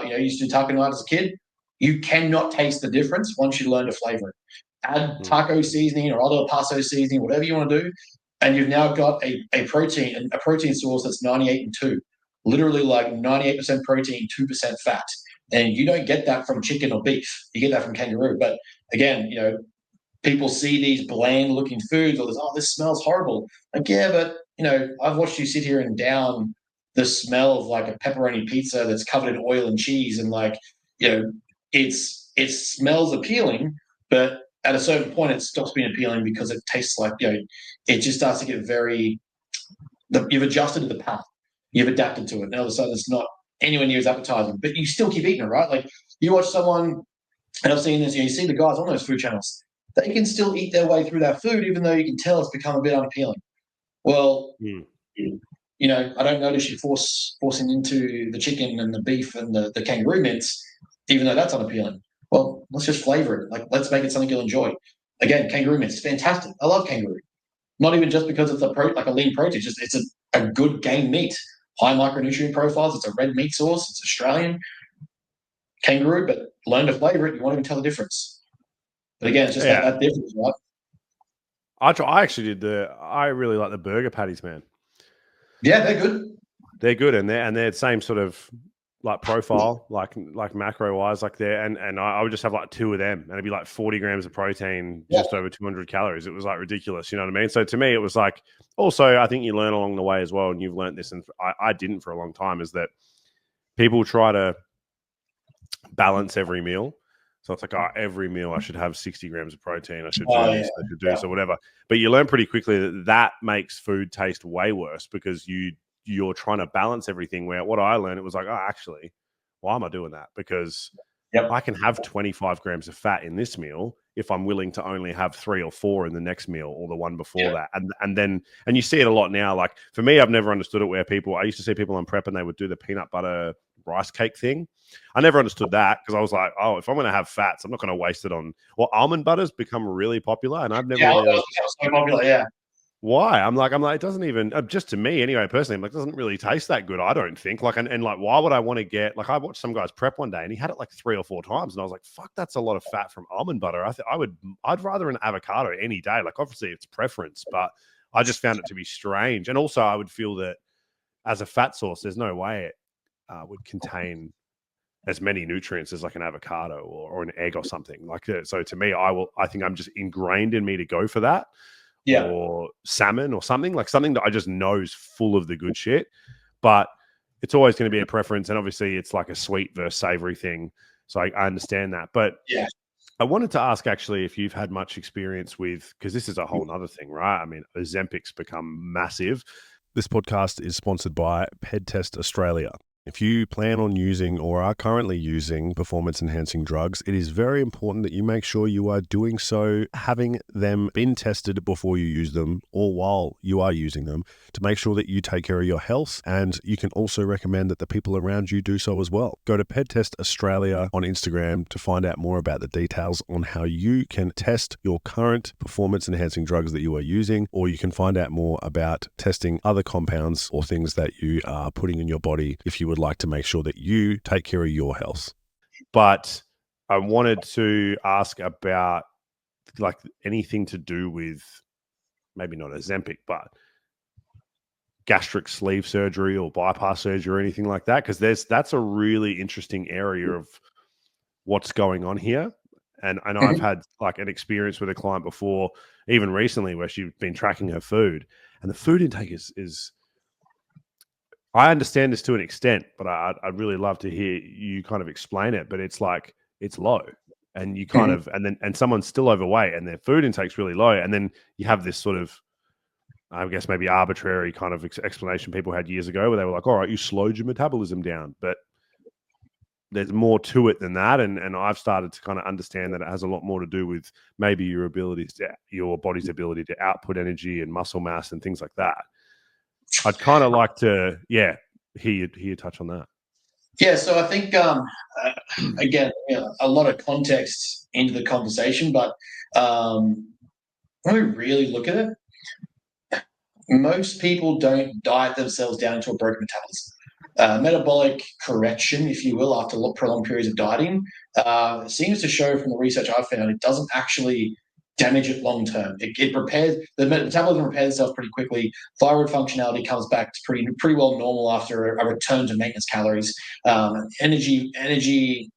Used to do taco night as a kid. You cannot taste the difference once you learn to flavor it. Add taco seasoning or other paso seasoning, whatever you want to do, and you've now got a protein source that's 98 and 2. Literally like 98% protein, 2% fat. And you don't get that from chicken or beef. You get that from kangaroo. But again, people see these bland looking foods, or this smells horrible. Like, yeah, but I've watched you sit here and down the smell of like a pepperoni pizza that's covered in oil and cheese, and like, it smells appealing, but at a certain point it stops being appealing because it tastes like, it just starts to get you've adjusted to the palate, you've adapted to it. Now all of a sudden it's not anywhere near as appetizing, but you still keep eating it, right? Like, you watch someone, and I've seen this, you see the guys on those food channels, they can still eat their way through that food, even though you can tell it's become a bit unappealing. Well, I don't notice you forcing into the chicken and the beef and the kangaroo mince, even though that's unappealing. Well, let's just flavor it. Like, let's make it something you'll enjoy. Again, kangaroo mince is fantastic. I love kangaroo. Not even just because it's a lean protein. It's a good game meat. High micronutrient profiles. It's a red meat source. It's Australian. Kangaroo, but learn to flavor it. You won't even tell the difference. But again, it's just that difference, right? I really like the burger patties, man. Yeah, they're good. They're good, and they're the same sort of like profile, like macro wise, like there, and I would just have like 2 of them, and it'd be like 40 grams of protein, Yeah. just over 200 calories. It was like ridiculous, you know what I mean? So to me, it was like, also, I think you learn along the way as well, and you've learned this, and I didn't for a long time, is that people try to balance every meal. So it's like, every meal I should have 60 grams of protein. I should do this. I should do this or whatever. But you learn pretty quickly that makes food taste way worse, because you're trying to balance everything. Where what I learned, it was like, actually, why am I doing that? Because I can have 25 grams of fat in this meal if I'm willing to only have 3 or 4 in the next meal or the one before that. And you see it a lot now. Like for me, I've never understood it where I used to see people on prep and they would do the peanut butter rice cake thing. I never understood that, because I was like, if I'm going to have fats, I'm not going to waste it on. Well, almond butter's become really popular, and I've never really so popular. why. I'm like, it doesn't even, just to me anyway, personally, I'm like, it doesn't really taste that good, I don't think. Like, and like, why would I want to get, like, I watched some guys prep one day and he had it like 3 or 4 times, and I was like, fuck, that's a lot of fat from almond butter. I'd rather an avocado any day. Like, obviously it's preference, but I just found it to be strange. And also I would feel that as a fat source, there's no way it would contain as many nutrients as like an avocado or an egg or something like that. So to me, I think I'm just ingrained in me to go for that. Or salmon or something that I just know is full of the good shit. But it's always going to be a preference. And obviously it's like a sweet versus savory thing. So I understand that. But I wanted to ask actually if you've had much experience with, because this is a whole nother thing, right? I mean, Ozempic's become massive. This podcast is sponsored by Ped Test Australia. If you plan on using or are currently using performance-enhancing drugs, it is very important that you make sure you are doing so, having them been tested before you use them or while you are using them, to make sure that you take care of your health. And you can also recommend that the people around you do so as well. Go to Ped Test Australia on Instagram to find out more about the details on how you can test your current performance-enhancing drugs that you are using, or you can find out more about testing other compounds or things that you are putting in your body if you would like to make sure that you take care of your health. But I wanted to ask about like anything to do with, maybe not Ozempic, but gastric sleeve surgery or bypass surgery or anything like that, because that's a really interesting area of what's going on here. And I know I've had like an experience with a client before, even recently, where she's been tracking her food, and the food intake is I understand this to an extent, but I'd really love to hear you kind of explain it. But it's like, it's low, and you kind of, and someone's still overweight and their food intake's really low. And then you have this sort of, I guess, maybe arbitrary kind of explanation people had years ago where they were like, all right, you slowed your metabolism down. But there's more to it than that. And I've started to kind of understand that it has a lot more to do with maybe your body's ability to output energy and muscle mass and things like that. I'd kind of like to, hear you touch on that. Yeah, so I think, again, a lot of context into the conversation, but when we really look at it, most people don't diet themselves down into a broken metabolism. Metabolic correction, if you will, after prolonged periods of dieting, seems to show from the research I've found it doesn't actually damage it long term. It repairs, the metabolism repairs itself pretty quickly. Thyroid functionality comes back to pretty well normal after a return to maintenance calories. Energy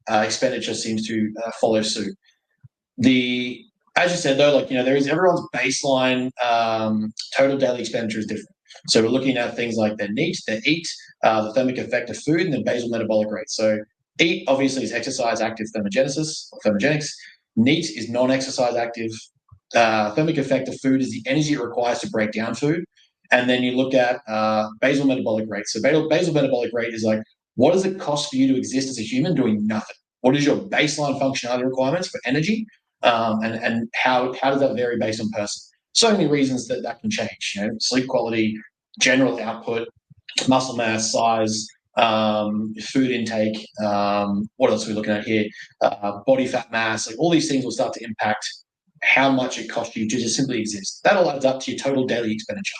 expenditure seems to follow suit. As you said though, everyone's baseline total daily expenditure is different. So we're looking at things like their NEAT, their EAT, the thermic effect of food, and then basal metabolic rate. So EAT obviously is exercise active thermogenesis or thermogenics. NEAT is non-exercise active. Thermic effect of food is the energy it requires to break down food. And then you look at basal metabolic rate. So basal metabolic rate is like, what does it cost for you to exist as a human doing nothing? What is your baseline functionality requirements for energy? And how does that vary based on person? So many reasons that can change. Sleep quality, general output, muscle mass, size, food intake. What else are we looking at here? Body fat mass. Like all these things will start to impact how much it costs you to just simply exist. That all adds up to your total daily expenditure.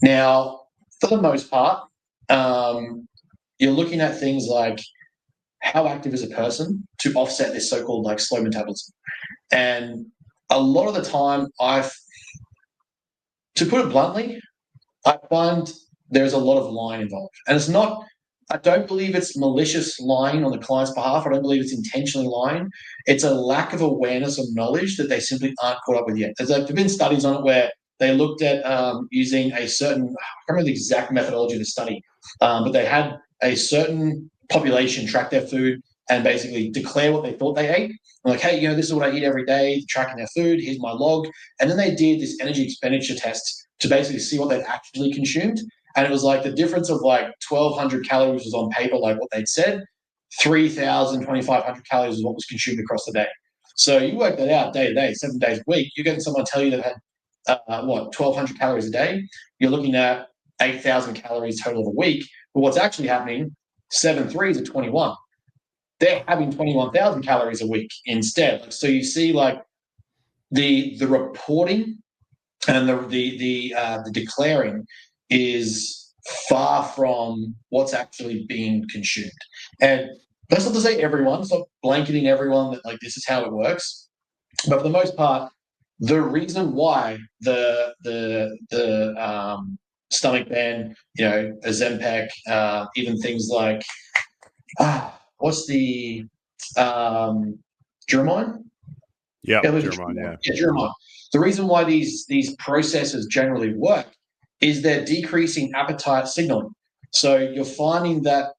Now, for the most part, you're looking at things like how active is a person to offset this so-called like slow metabolism. And a lot of the time, to put it bluntly, I find there's a lot of lying involved. And it's not I don't believe it's malicious lying on the client's behalf. I don't believe it's intentionally lying. It's a lack of awareness or knowledge that they simply aren't caught up with yet. There've been studies on it where they looked at using a certain, I can't remember the exact methodology of the study, but they had a certain population track their food and basically declare what they thought they ate. Like, hey, this is what I eat every day, tracking their food, here's my log. And then they did this energy expenditure test to basically see what they'd actually consumed. And it was like the difference of like 1,200 calories was on paper, like what they'd said. 3,000, 2,500 calories is what was consumed across the day. So you work that out day to day, 7 days a week. You're getting someone tell you they've had 1,200 calories a day. You're looking at 8,000 calories total of a week. But what's actually happening, 7 threes are 21. They're having 21,000 calories a week instead. So you see, like the reporting and the declaring is far from what's actually being consumed. And that's not to say everyone, it's not blanketing everyone that like this is how it works. But for the most part, the reason why the stomach band, Ozempic, even things like what's the Duromine? Yeah, Duromine. Yeah, Duromine. The reason why these processes generally work is they're decreasing appetite signaling. So you're finding that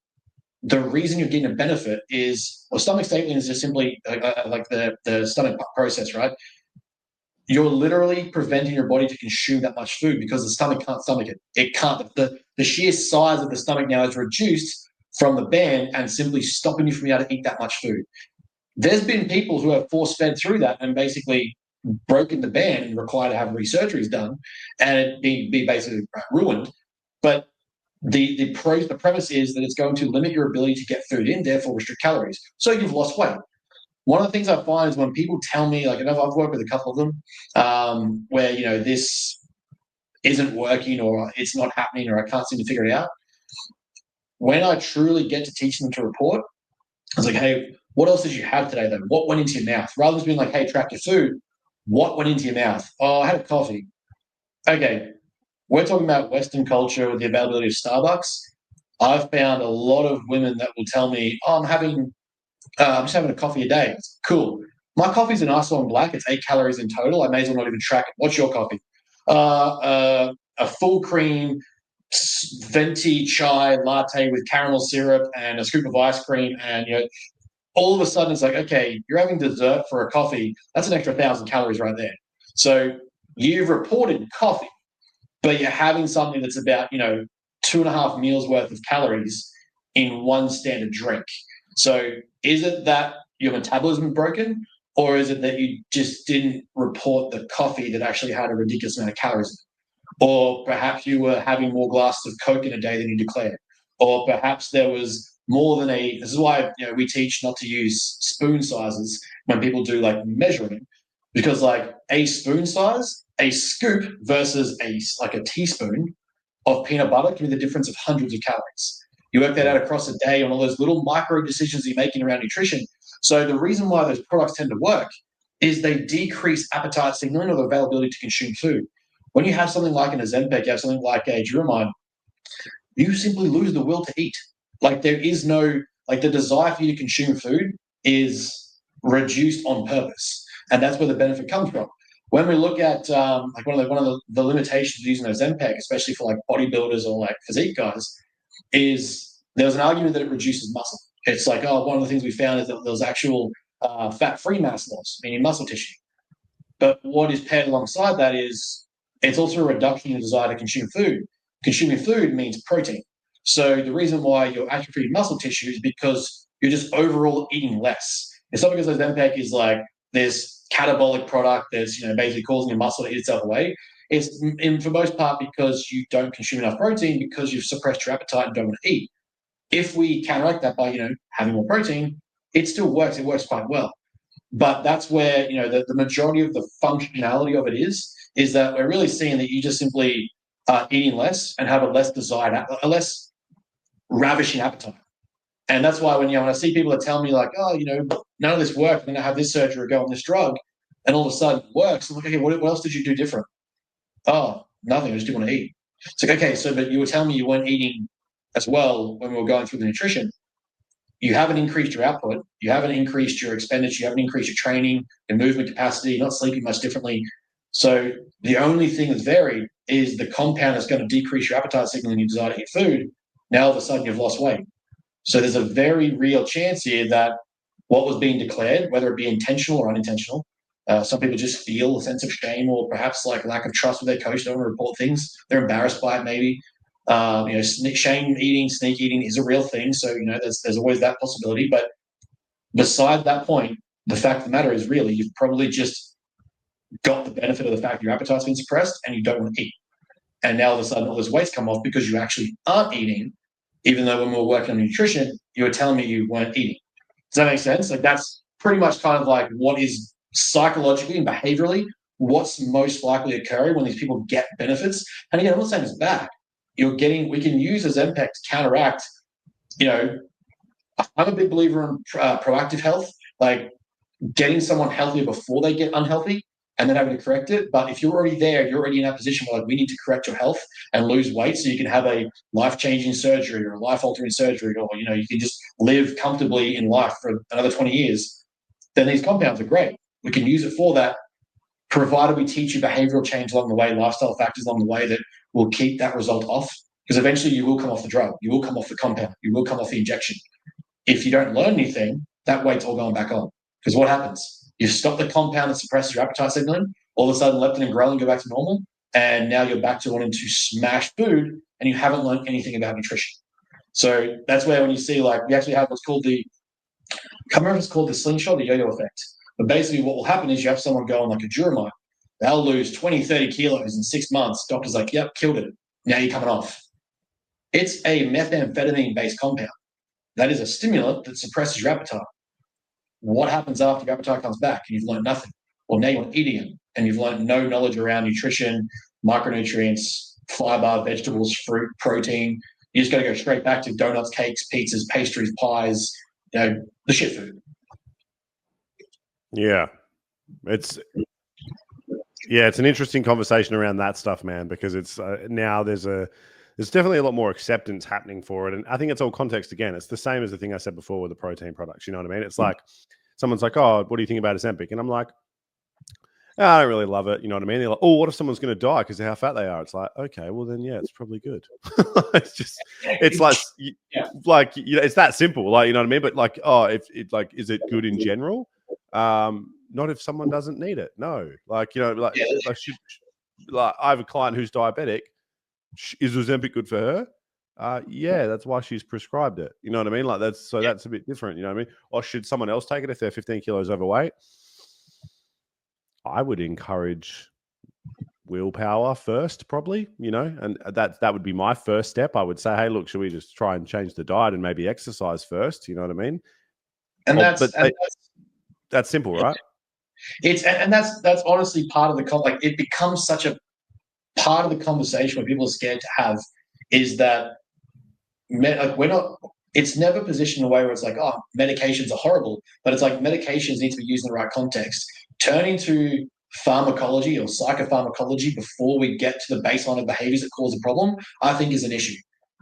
the reason you're getting a benefit is, well, stomach stapling is just simply like the stomach process, right? You're literally preventing your body to consume that much food because the stomach can't stomach it. It can't. The sheer size of the stomach now is reduced from the band and simply stopping you from being able to eat that much food. There's been people who have force-fed through that and basically broken the band and required to have resurgeries done and it be basically ruined. But the premise is that it's going to limit your ability to get food in, therefore restrict calories. So you've lost weight. One of the things I find is when people tell me, like, and I've worked with a couple of them, where this isn't working or it's not happening or I can't seem to figure it out. When I truly get to teach them to report, I was like, hey, what else did you have today, though? What went into your mouth? Rather than being like, hey, track your food, what went into your mouth? Oh, I had a coffee. Okay, we're talking about Western culture with the availability of Starbucks. I've found a lot of women that will tell me, oh, I'm just having a coffee a day. Cool. My coffee's an ice and black. It's 8 calories in total. I may as well not even track it. What's your coffee? A full cream venti chai latte with caramel syrup and a scoop of ice cream, and all of a sudden it's like, okay, you're having dessert for a coffee. That's an extra 1,000 calories right there. So you've reported coffee, but you're having something that's about 2.5 meals worth of calories in one standard drink. So is it that your metabolism is broken, or is it that you just didn't report the coffee that actually had a ridiculous amount of calories in it? Or perhaps you were having more glasses of Coke in a day than you declared. Or perhaps there was more than this is why we teach not to use spoon sizes when people do like measuring, because like a spoon size, a scoop versus a teaspoon of peanut butter can be the difference of hundreds of calories. You work that out across a day on all those little micro decisions you're making around nutrition. So the reason why those products tend to work is they decrease appetite signaling or the availability to consume food. When you have something like an Ozempic, you have something like a Duromine, you simply lose the will to eat. Like there is no, like the desire for you to consume food is reduced on purpose. And that's where the benefit comes from. When we look at like one of the limitations of using Ozempic, especially for like bodybuilders or like physique guys, is there was an argument that it reduces muscle. It's like, oh, one of the things we found is that there was actual fat-free mass loss, meaning muscle tissue. But what is paired alongside that is it's also a reduction in desire to consume food. Consuming food means protein. So the reason why you're atrophying muscle tissue is because you're just overall eating less. It's not because Ozempic is like this catabolic product that's basically causing your muscle to eat itself away. It's for most part because you don't consume enough protein because you've suppressed your appetite and don't want to eat. If we counteract that by having more protein, it still works. It works quite well. But that's where the majority of the functionality of it is that we're really seeing that you just simply are eating less and have a less ravishing appetite. And that's why when I see people that tell me like, oh, none of this worked, I'm going to have this surgery or go on this drug, and all of a sudden it works. I'm like, okay, what else did you do different? Oh, nothing. I just didn't want to eat. It's like, okay, but you were telling me you weren't eating as well when we were going through the nutrition. You haven't increased your output, you haven't increased your expenditure, you haven't increased your training, your movement capacity, you're not sleeping much differently. So the only thing that's varied is the compound that's going to decrease your appetite signal and your desire to eat food. Now all of a sudden you've lost weight. So there's a very real chance here that what was being declared, whether it be intentional or unintentional, some people just feel a sense of shame or perhaps like lack of trust with their coach. They don't want to report things. They're embarrassed by it maybe. Shame eating, sneak eating is a real thing. So, there's always that possibility. But beside that point, the fact of the matter is really you've probably just got the benefit of the fact your appetite's been suppressed and you don't want to eat. And now all of a sudden all this weight's come off because you actually aren't eating, even though when we were working on nutrition, you were telling me you weren't eating. Does that make sense? Like that's pretty much kind of like what is psychologically and behaviorally what's most likely occurring when these people get benefits. And again, I'm not saying it's bad. We can use Ozempic to counteract, I'm a big believer in proactive health, like getting someone healthier before they get unhealthy and then having to correct it. But if you're already there, you're already in that position where like we need to correct your health and lose weight so you can have a life-changing surgery or a life-altering surgery, or, you can just live comfortably in life for another 20 years, then these compounds are great. We can use it for that, provided we teach you behavioral change along the way, lifestyle factors along the way that will keep that result off. Because eventually you will come off the drug, you will come off the compound, you will come off the injection. If you don't learn anything, that weight's all going back on. Because what happens? You stop the compound that suppresses your appetite signaling, all of a sudden leptin and ghrelin go back to normal, and now you're back to wanting to smash food, and you haven't learned anything about nutrition. So that's where when you see, like, we actually have what's called I can't remember if it's called the slingshot or the yo-yo effect. But basically what will happen is you have someone go on like a Duromite. They'll lose 20, 30 kilos in 6 months. Doctor's like, yep, killed it. Now you're coming off. It's a methamphetamine-based compound. That is a stimulant that suppresses your appetite. What happens after your appetite comes back and you've learned nothing? Well, now you want to eat again, and you've learned no knowledge around nutrition, micronutrients, fiber, vegetables, fruit, protein. You just got to go straight back to donuts, cakes, pizzas, pastries, pies, the shit food. Yeah. It's an interesting conversation around that stuff, man, because it's now there's definitely a lot more acceptance happening for it. And I think it's all context again. It's the same as the thing I said before with the protein products. You know what I mean? It's like someone's like, oh, what do you think about Ozempic? And I'm like, oh, I don't really love it. You know what I mean? They're like, oh, what if someone's going to die because of how fat they are? It's like, okay, well then, yeah, it's probably good. It's that simple. Like, you know what I mean? But like, is it good in general? Not if someone doesn't need it. No, I have a client who's diabetic. Is Ozempic good for her? Yeah, that's why she's prescribed it. You know what I mean? Like that's a bit different. You know what I mean? Or should someone else take it if they're 15 kilos overweight? I would encourage willpower first, probably. And that would be my first step. I would say, hey, look, should we just try and change the diet and maybe exercise first? You know what I mean? And that's simple, right? That's honestly part of the it becomes such a part of the conversation where people are scared to have is that it's never positioned in a way where it's like, oh, medications are horrible, but it's like medications need to be used in the right context. Turning to pharmacology or psychopharmacology before we get to the baseline of behaviors that cause a problem, I think is an issue.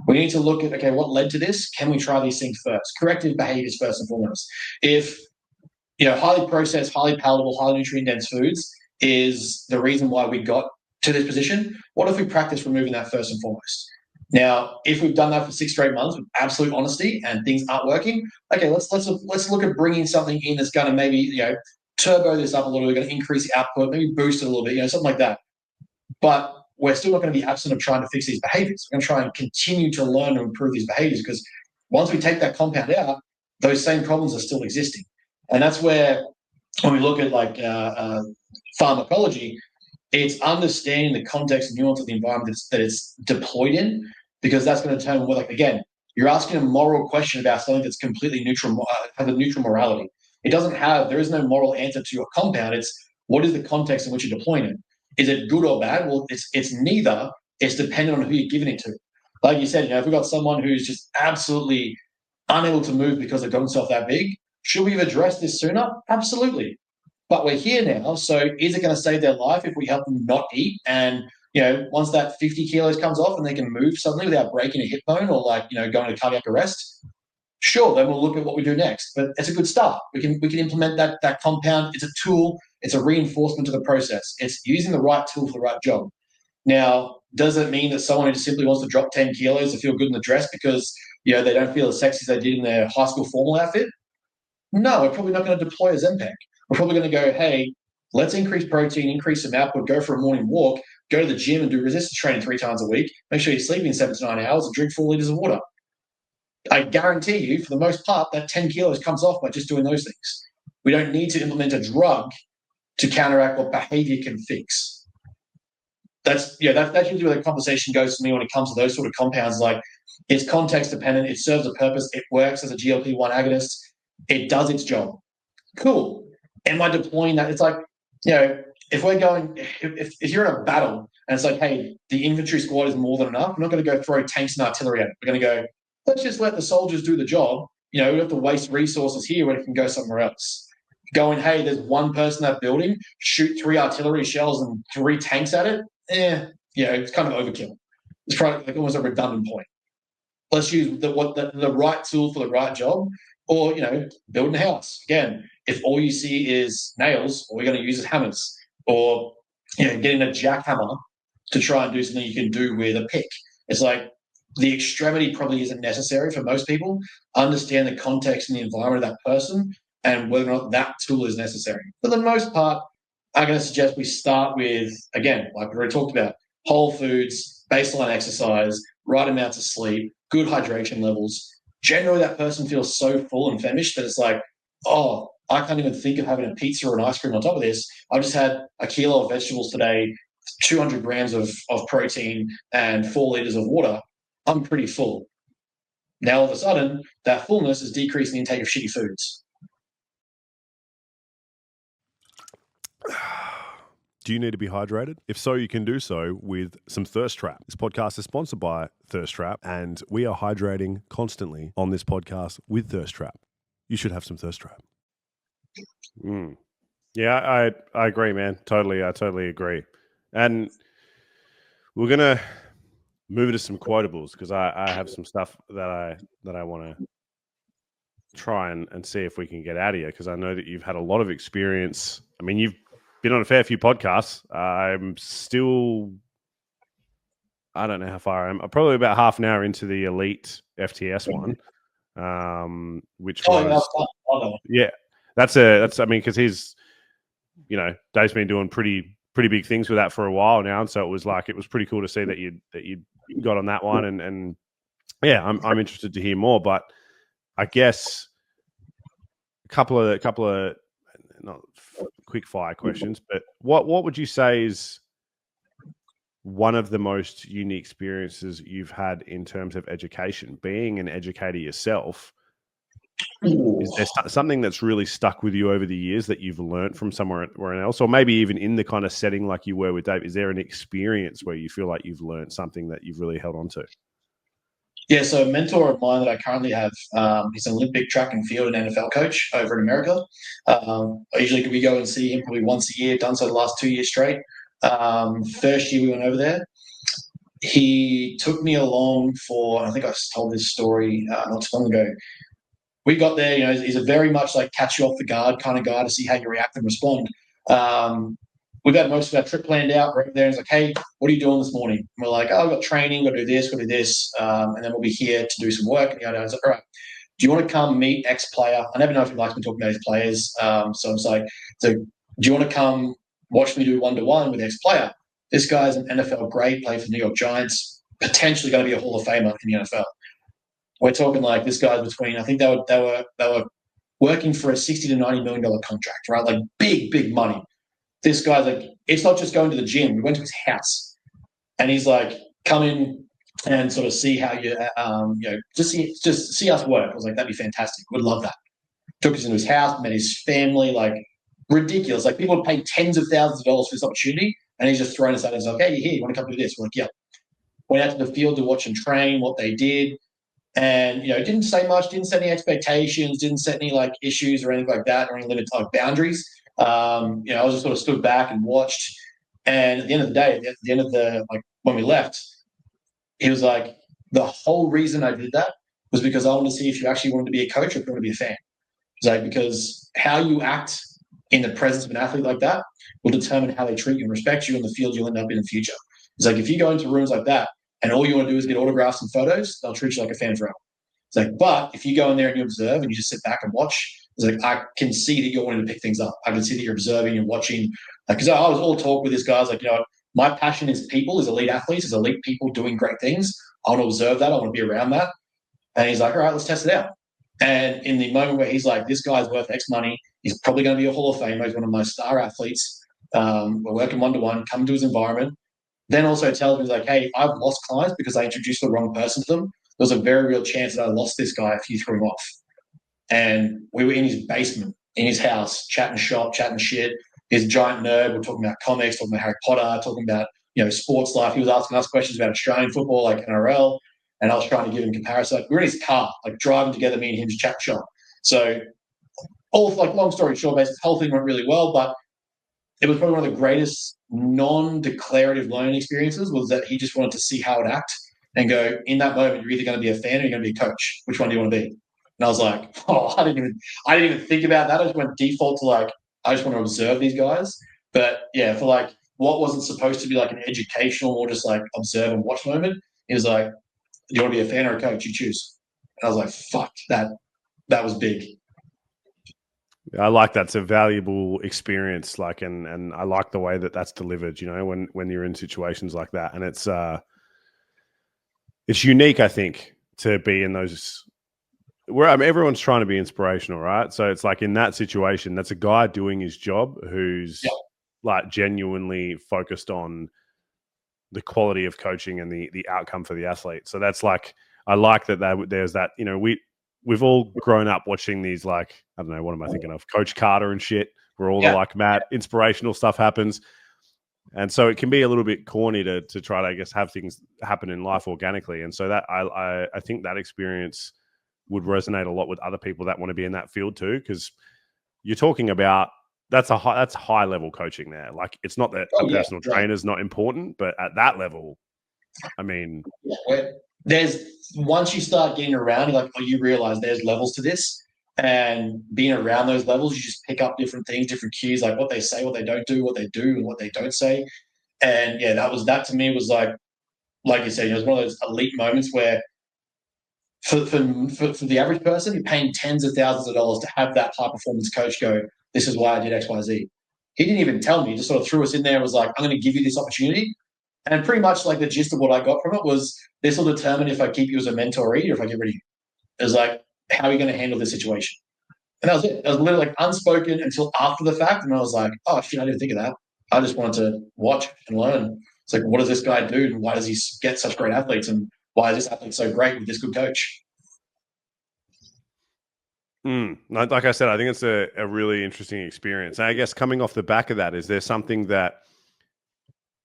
We need to look at, okay, what led to this? Can we try these things first? Corrective behaviors first and foremost. If highly processed, highly palatable, highly nutrient-dense foods is the reason why we got to this position, what if we practice removing that first and foremost? Now, if we've done that for 6 straight months with absolute honesty and things aren't working, okay, let's look at bringing something in that's going to maybe turbo this up a little bit, going to increase the output, maybe boost it a little bit, something like that. But we're still not going to be absent of trying to fix these behaviors. We're going to try and continue to learn and improve these behaviors, because once we take that compound out, those same problems are still existing. And that's where, when we look at pharmacology, it's understanding the context and nuance of the environment that it's deployed in, because that's going to determine whether, again, you're asking a moral question about something that's completely neutral, has a neutral morality. There is no moral answer to your compound. It's what is the context in which you're deploying it? Is it good or bad? Well, it's neither. It's dependent on who you're giving it to. Like you said, if we've got someone who's just absolutely unable to move because they've got themselves that big, should we have addressed this sooner? Absolutely. But we're here now, so is it going to save their life if we help them not eat and once that 50 kilos comes off and they can move suddenly without breaking a hip bone or going to cardiac arrest, sure, then we'll look at what we do next. But it's a good start. We can implement that compound. It's a tool. It's a reinforcement to the process. It's using the right tool for the right job. Now, does it mean that someone who just simply wants to drop 10 kilos to feel good in the dress because they don't feel as sexy as they did in their high school formal outfit? No, we're probably not going to deploy a Zempac. We're probably going to go, hey, let's increase protein, increase some output, go for a morning walk, go to the gym and do resistance training 3 times a week. Make sure you're sleeping 7 to 9 hours and drink 4 liters of water. I guarantee you, for the most part, that 10 kilos comes off by just doing those things. We don't need to implement a drug to counteract what behavior can fix. That's usually where the conversation goes for me when it comes to those sort of compounds. Like, it's context dependent. It serves a purpose. It works as a GLP-1 agonist. It does its job. Cool. Am I deploying that? It's like, if we're going, if you're in a battle and it's like, hey, the infantry squad is more than enough, we're not going to go throw tanks and artillery at it. We're going to go, let's just let the soldiers do the job. We don't have to waste resources here when it can go somewhere else. Going, hey, there's one person in that building, shoot 3 artillery shells and 3 tanks at it. It's kind of overkill. It's probably like almost a redundant point. Let's use the right tool for the right job, or building a house. Again, if all you see is nails, all we're going to use is hammers, or getting a jackhammer to try and do something you can do with a pick. It's like the extremity probably isn't necessary for most people. Understand the context and the environment of that person and whether or not that tool is necessary. For the most part, I'm going to suggest we start with, again, like we already talked about, whole foods, baseline exercise, right amounts of sleep, good hydration levels. Generally, that person feels so full and famished that it's like, oh, I can't even think of having a pizza or an ice cream on top of this. I just had a kilo of vegetables today, 200 grams of protein, and 4 liters of water. I'm pretty full. Now, all of a sudden, that fullness is decreasing the intake of shitty foods. Do you need to be hydrated? If so, you can do so with some Thirst Trap. This podcast is sponsored by Thirst Trap, and we are hydrating constantly on this podcast with Thirst Trap. You should have some Thirst Trap. Yeah, I agree, man. Totally. I totally agree. And we're going to move to some quotables because I have some stuff that I want to try and see if we can get out of here, because I know that you've had a lot of experience. I mean, you've been on a fair few podcasts. I'm still, I don't know how far I am. I'm probably about half an hour into the Elite FTS one, which was, yeah, that's I mean, because he's, Dave's been doing pretty big things with that for a while now, and so it was pretty cool to see that you got on that one, and yeah, I'm interested to hear more. But I guess a couple of not quick fire questions, but what would you say is one of the most unique experiences you've had in terms of education, being an educator yourself? Is there something that's really stuck with you over the years that you've learned from somewhere else, or maybe even in the kind of setting like you were with Dave? Is there an experience where you feel like you've learned something that you've really held on to? Yeah, so a mentor of mine that I currently have, he's an Olympic track and field and NFL coach over in America. Usually we go and see him probably once a year, done so the last 2 years straight. First year we went over there, he took me along for, I think I told this story not too long ago. We got there, he's a very much like catch you off the guard kind of guy to see how you react and respond. We've had most of our trip planned out. We're over there. He's like, hey, what are you doing this morning? And we're like, oh, I've got training, got to do this, got to do this. And then we'll be here to do some work. And I was like, all right, do you want to come meet X player? I never know if he likes me talking about his players. So I was like, so do you want to come watch me do one-to-one with X player? This guy's an NFL great, played for the New York Giants, potentially going to be a Hall of Famer in the NFL. We're talking like this guy's between, I think they were working for a $60 to $90 million contract, right? Like big money. This guy's like, it's not just going to the gym. We went to his house, and he's like, come in and sort of see how you, just see us work. I was like, that'd be fantastic. Would love that. Took us into his house, met his family, like ridiculous. Like people would pay tens of thousands of dollars for this opportunity, and he's just thrown us out and he's like, hey, you're here. You want to come do this? We're like, yeah. Went out to the field to watch them train, what they did. And, didn't say much, didn't set any expectations, didn't set any like issues or anything like that, or any limited like boundaries. I was just sort of stood back and watched. And at the end of the day, at the end of when we left, he was like, the whole reason I did that was because I wanted to see if you actually wanted to be a coach or if you wanted to be a fan. It's like, because how you act in the presence of an athlete like that will determine how they treat you and respect you in the field you'll end up in the future. It's like, if you go into rooms like that and all you want to do is get autographs and photos, they'll treat you like a fan forever. It's like, but if you go in there and you observe and you just sit back and watch, it's like, I can see that you're wanting to pick things up. I can see that you're observing and watching. Because I was all talk with this guy. I was like, my passion is people, is elite athletes, is elite people doing great things. I want to observe that. I want to be around that. And he's like, all right, let's test it out. And in the moment where he's like, this guy's worth X money, he's probably going to be a Hall of Famer. He's one of my star athletes. We're working one-to-one, come to his environment. Then also tells me, like, hey, I've lost clients because I introduced the wrong person to them. There's a very real chance that I lost this guy if you threw him off. And we were in his basement, in his house, chatting shop, chatting shit. He's a giant nerd. We're talking about comics, talking about Harry Potter, talking about, sports life. He was asking us questions about Australian football, like NRL. And I was trying to give him comparison. We were in his car, like driving together, me and him, just chat shop. So, long story short, basically, the whole thing went really well, but it was probably one of the greatest non-declarative learning experiences. Was that he just wanted to see how it act and go, in that moment, you're either going to be a fan or you're going to be a coach. Which one do you want to be? And I was like, I didn't even think about that. I just went default to I just want to observe these guys. But yeah, for what wasn't supposed to be like an educational or just like observe and watch moment, it was like, do you want to be a fan or a coach? You choose. And I was like, fuck, that was big. I like that's a valuable experience. And I like the way that that's delivered, when you're in situations like that. And it's unique, I think, to be in those where everyone's trying to be inspirational, right? So it's like in that situation, that's a guy doing his job who's genuinely focused on the quality of coaching and the outcome for the athlete. So that's I like that there's that, we've all grown up watching these, I don't know, what am I thinking of? Coach Carter and shit, where all the Matt inspirational stuff happens. And so it can be a little bit corny to try to, I guess, have things happen in life organically. And so that I think that experience would resonate a lot with other people that want to be in that field too, because you're talking about that's high level coaching there. It's not that a personal trainer is not important, but at that level, I mean, there's once you start getting around, you realize there's levels to this, and being around those levels, you just pick up different things, different cues, like what they say, what they don't do, what they do, and what they don't say. And yeah, that to me was like you said, it was one of those elite moments where for the average person, you're paying tens of thousands of dollars to have that high performance coach go, this is why I did X, Y, Z. He didn't even tell me. He just sort of threw us in there and was like, I'm going to give you this opportunity. And pretty much the gist of what I got from it was, this will determine if I keep you as a mentoree or if I get rid of you. It was like, how are you going to handle this situation? And that was it. It was literally unspoken until after the fact. And I was like, oh, shit, I didn't think of that. I just wanted to watch and learn. It's like, what does this guy do? And why does he get such great athletes? And why is this athlete so great with this good coach? Like I said, I think it's a really interesting experience. And I guess coming off the back of that, is there something that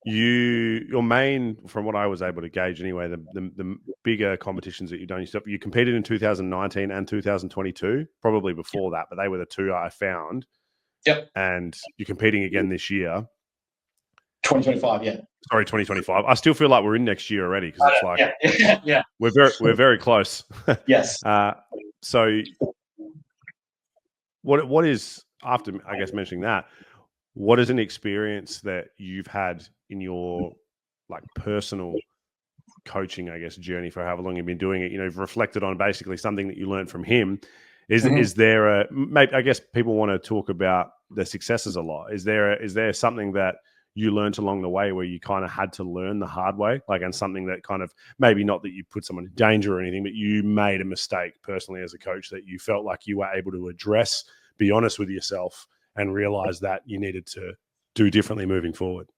your main, from what I was able to gauge anyway, the bigger competitions that you've done, you competed in 2019 and 2022, probably before that, but they were the two I found. Yep. And you're competing again this year. 2025, yeah. Sorry, 2025. I still feel like we're in next year already, because it's yeah. we're very close. Yes. So what is, after I guess mentioning that, what is an experience that you've had in your personal coaching, I guess, journey for however long you've been doing it? You've reflected on basically something that you learned from him. Is there maybe, I guess people want to talk about the successes a lot. Is there something that you learned along the way where you kind of had to learn the hard way, and something that kind of, maybe not that you put someone in danger or anything, but you made a mistake personally as a coach that you felt like you were able to address, be honest with yourself, and realize that you needed to do differently moving forward?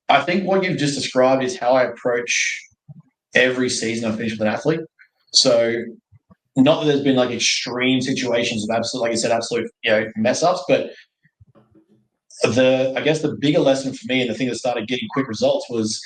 I think what you've just described is how I approach every season I finish with an athlete. So not that there's been extreme situations of absolute, like you said, absolute mess ups, but I guess the bigger lesson for me, and the thing that started getting quick results, was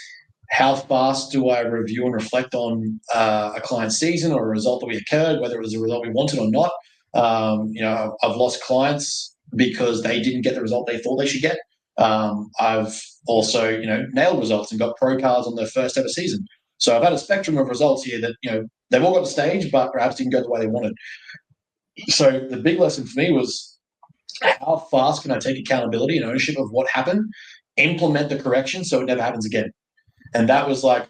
how fast do I review and reflect on a client's season or a result that we occurred, whether it was a result we wanted or not. I've lost clients because they didn't get the result they thought they should get. I've also, nailed results and got pro cards on their first ever season. So I've had a spectrum of results here that, they've all got to stage, but perhaps didn't go the way they wanted. So the big lesson for me was, how fast can I take accountability and ownership of what happened, implement the correction so it never happens again. And that was like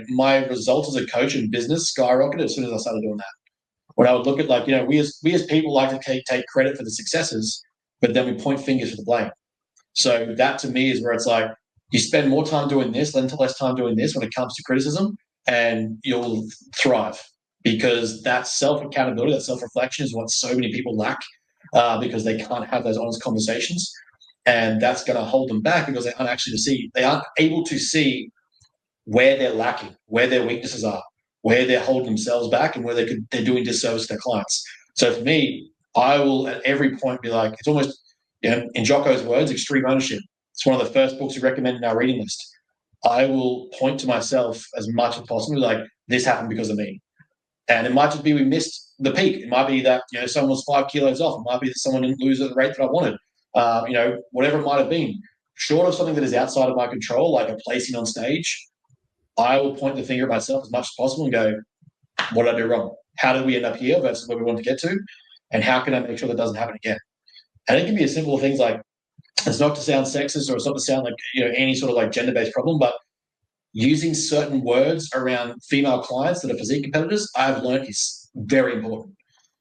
my results as a coach in business skyrocketed as soon as I started doing that. When I would look at we as people like to take credit for the successes, but then we point fingers for the blame. So that to me is where it's like, you spend more time doing this, less time doing this when it comes to criticism, and you'll thrive, because that self accountability, that self reflection is what so many people lack, because they can't have those honest conversations, and that's going to hold them back because they aren't able to see where they're lacking, where their weaknesses are, where they're holding themselves back, and where they're doing disservice to their clients. So for me, I will at every point be like, it's almost, in Jocko's words, extreme ownership. It's one of the first books we recommend in our reading list. I will point to myself as much as possible, like, this happened because of me. And it might just be we missed the peak. It might be that someone was 5 kilos off. It might be that someone didn't lose at the rate that I wanted. Whatever it might have been. Short of something that is outside of my control, like a placing on stage, I will point the finger at myself as much as possible and go, what did I do wrong? How did we end up here versus where we want to get to? And how can I make sure that doesn't happen again? And it can be as simple things like, it's not to sound sexist, or it's not to sound like any sort of like gender-based problem, but using certain words around female clients that are physique competitors, I've learned is very important.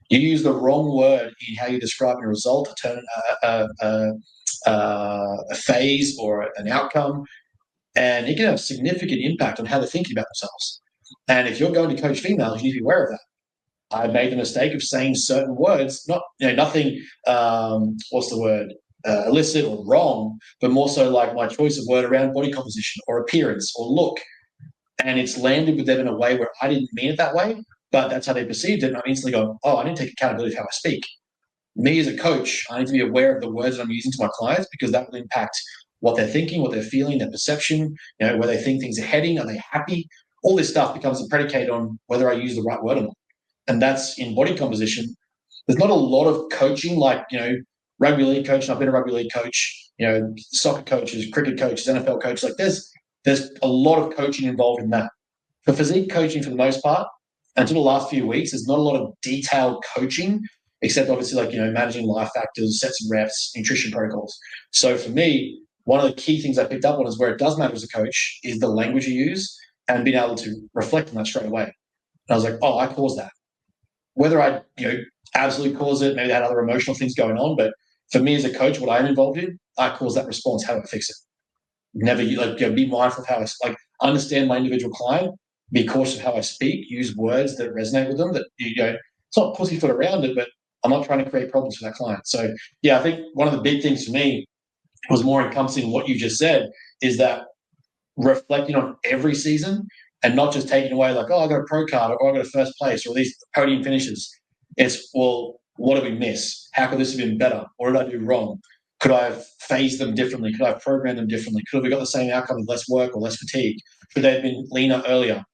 You use the wrong word in how you describe a result, a phase, or an outcome, and it can have significant impact on how they're thinking about themselves. And if you're going to coach females, you need to be aware of that. I made the mistake of saying certain words, nothing, what's the word, illicit or wrong, but more so like my choice of word around body composition or appearance or look. And it's landed with them in a way where I didn't mean it that way, but that's how they perceived it. And I'm instantly going, oh, I didn't take accountability of how I speak. Me as a coach, I need to be aware of the words that I'm using to my clients, because that will impact what they're thinking, what they're feeling, their perception, where they think things are heading, are they happy? All this stuff becomes a predicate on whether I use the right word or not. And that's in body composition. There's not a lot of coaching, like, rugby league coach, and I've been a rugby league coach, soccer coaches, cricket coaches, NFL coaches. Like there's a lot of coaching involved in that. For physique coaching, for the most part, until the last few weeks, there's not a lot of detailed coaching, except obviously like, managing life factors, sets and reps, nutrition protocols. So for me, one of the key things I picked up on is where it does matter as a coach is the language you use and being able to reflect on that straight away. And I was like, oh, I caused that. Whether I, absolutely caused it, maybe they had other emotional things going on, but for me as a coach, what I'm involved in, I caused that response. How do I fix it? Never be mindful of how I understand my individual client, be cautious of how I speak, use words that resonate with them. That it's not pussyfoot around it, but I'm not trying to create problems for that client. So yeah, I think one of the big things for me was more encompassing what you just said, is that reflecting on every season and not just taking away like, oh, I got a pro card, or I got a first place, or these podium finishes. It's, well, what did we miss? How could this have been better? What did I do wrong? Could I have phased them differently? Could I have programmed them differently? Could we got the same outcome with less work or less fatigue? Should they have been leaner earlier?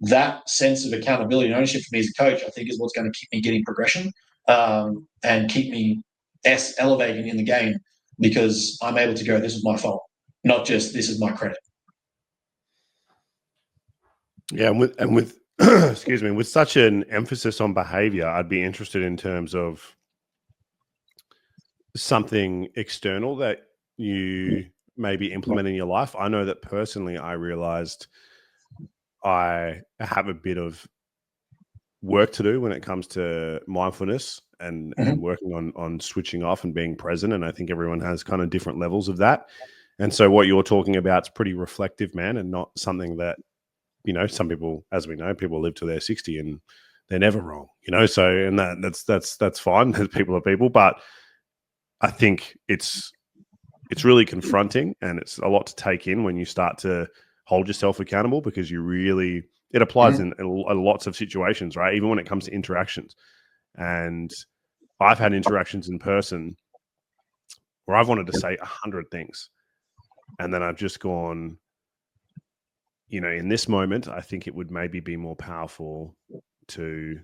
That sense of accountability and ownership for me as a coach, I think, is what's going to keep me getting progression, and keep me elevating in the game, because I'm able to go, this is my fault, not just this is my credit. Yeah, and with excuse me, with such an emphasis on behavior, I'd be interested in terms of something external that you maybe implement in your life. I know that personally, I realized I have a bit of work to do when it comes to mindfulness and working on switching off and being present. And I think everyone has kind of different levels of that. And so what you're talking about is pretty reflective, man, and not something that, some people, as we know, people live till they're 60 and they're never wrong, so, and that's fine. People are people, but I think it's really confronting, and it's a lot to take in when you start to hold yourself accountable, because it applies in lots of situations, right? Even when it comes to interactions. And I've had interactions in person where I've wanted to say 100 things, and then I've just gone, in this moment, I think it would maybe be more powerful to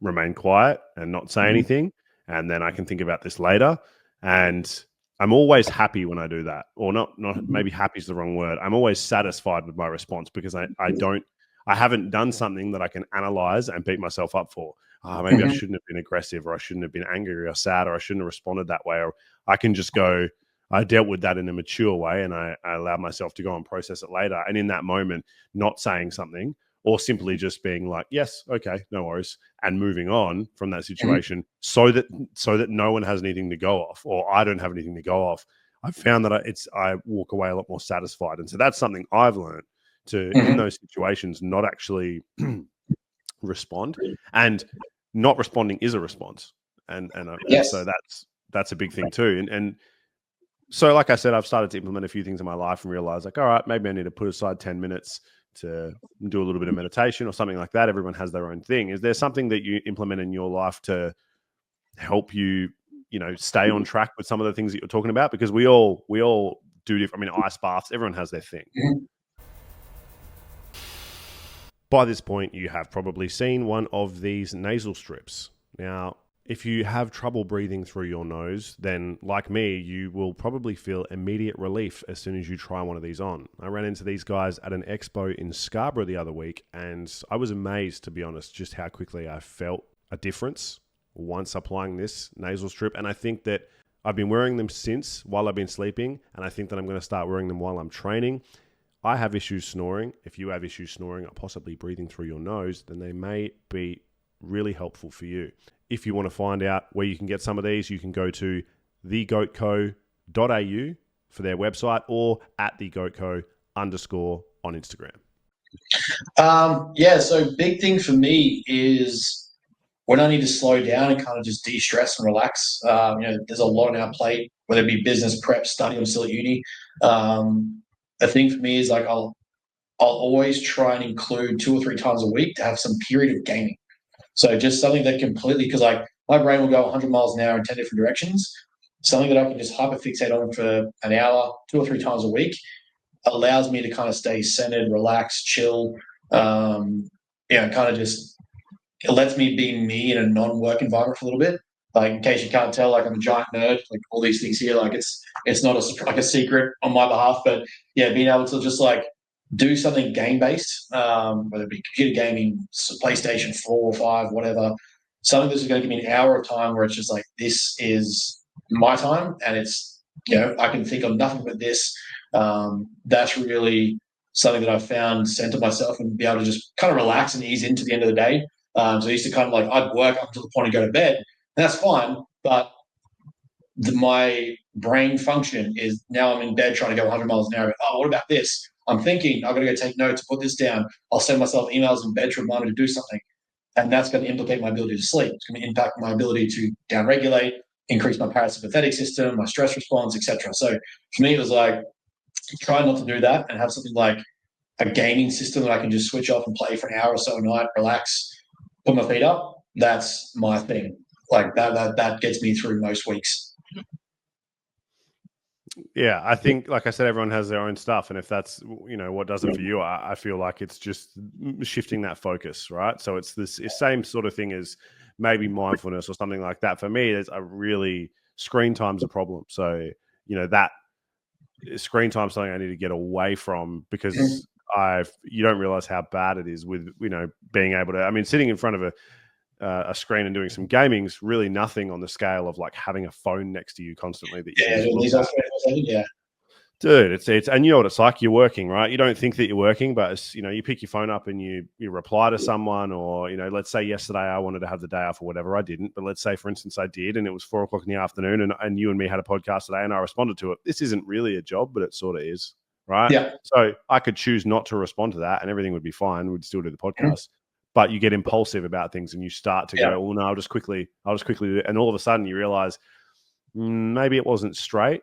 remain quiet and not say anything. And then I can think about this later. And I'm always happy when I do that, or not maybe happy is the wrong word. I'm always satisfied with my response because I haven't done something that I can analyze and beat myself up for. Maybe I shouldn't have been aggressive, or I shouldn't have been angry or sad, or I shouldn't have responded that way. Or I can just go, I dealt with that in a mature way, and I allowed myself to go and process it later. And in that moment, not saying something, or simply just being like, yes, okay, no worries, and moving on from that situation, so that no one has anything to go off, or I don't have anything to go off. I've found that I walk away a lot more satisfied, and so that's something I've learned to in those situations not actually respond, and not responding is a response, and so that's a big thing too, and so like I said, I've started to implement a few things in my life and realize like, all right, maybe I need to put aside 10 minutes to do a little bit of meditation or something like that. Everyone has their own thing. Is there something that you implement in your life to help you, stay on track with some of the things that you're talking about? Because we all do different. I mean, ice baths, everyone has their thing. By this point, you have probably seen one of these nasal strips. Now, if you have trouble breathing through your nose, then like me, you will probably feel immediate relief as soon as you try one of these on. I ran into these guys at an expo in Scarborough the other week, and I was amazed, to be honest, just how quickly I felt a difference once applying this nasal strip. And I think that I've been wearing them since while I've been sleeping, and I think that I'm going to start wearing them while I'm training. I have issues snoring. If you have issues snoring or possibly breathing through your nose, then they may be really helpful for you. If you want to find out where you can get some of these, you can go to thegoatco.au for their website, or at thegoatco_ on Instagram. So big thing for me is when I need to slow down and kind of just de-stress and relax. There's a lot on our plate, whether it be business, prep, study. I'm still at uni. The thing for me is like I'll always try and include 2 or 3 times a week to have some period of gaming. So just something that completely, because like my brain will go 100 miles an hour in 10 different directions. Something that I can just hyperfixate on for an hour, 2 or 3 times a week, allows me to kind of stay centered, relaxed, chill. Kind of just, it lets me be me in a non-work environment for a little bit. Like, in case you can't tell, like I'm a giant nerd. Like all these things here, like it's not a secret on my behalf. But yeah, being able to just like do something game-based, whether it be computer gaming, PlayStation 4 or 5, whatever, something that's going to give me an hour of time where it's just like, this is my time, and it's, I can think of nothing but this. That's really something that I've found center myself and be able to just kind of relax and ease into the end of the day. So I used to kind of like, I'd work up to the point of go to bed, and that's fine, but my brain function is now I'm in bed trying to go 100 miles an hour. Oh, what about this? I'm thinking, I've got to go take notes, put this down. I'll send myself emails in bed to remind me to do something. And that's going to implicate my ability to sleep. It's going to impact my ability to downregulate, increase my parasympathetic system, my stress response, etc. So for me, it was like, try not to do that and have something like a gaming system that I can just switch off and play for an hour or so a night, relax, put my feet up. That's my thing. Like that gets me through most weeks. Yeah, I think, like I said, everyone has their own stuff. And if that's, what does it for you, I feel like it's just shifting that focus, right? So it's this same sort of thing as maybe mindfulness or something like that. For me, there's a really, screen time's a problem. So, that screen time is something I need to get away from, because you don't realize how bad it is with, being able to, I mean, sitting in front of a screen and doing some gaming is really nothing on the scale of like having a phone next to you constantly that you dude, it's and you know what it's like, you're working, right? You don't think that you're working, but it's, you pick your phone up and you reply to someone, or let's say yesterday I wanted to have the day off or whatever, I didn't, but let's say for instance I did, and it was 4 o'clock in the afternoon, and you and me had a podcast today and I responded to it. This isn't really a job, but it sort of is, right? Yeah. So I could choose not to respond to that and everything would be fine, we'd still do the podcast. But you get impulsive about things and you start to go, oh no, I'll just quickly do it. And all of a sudden you realize maybe it wasn't straight,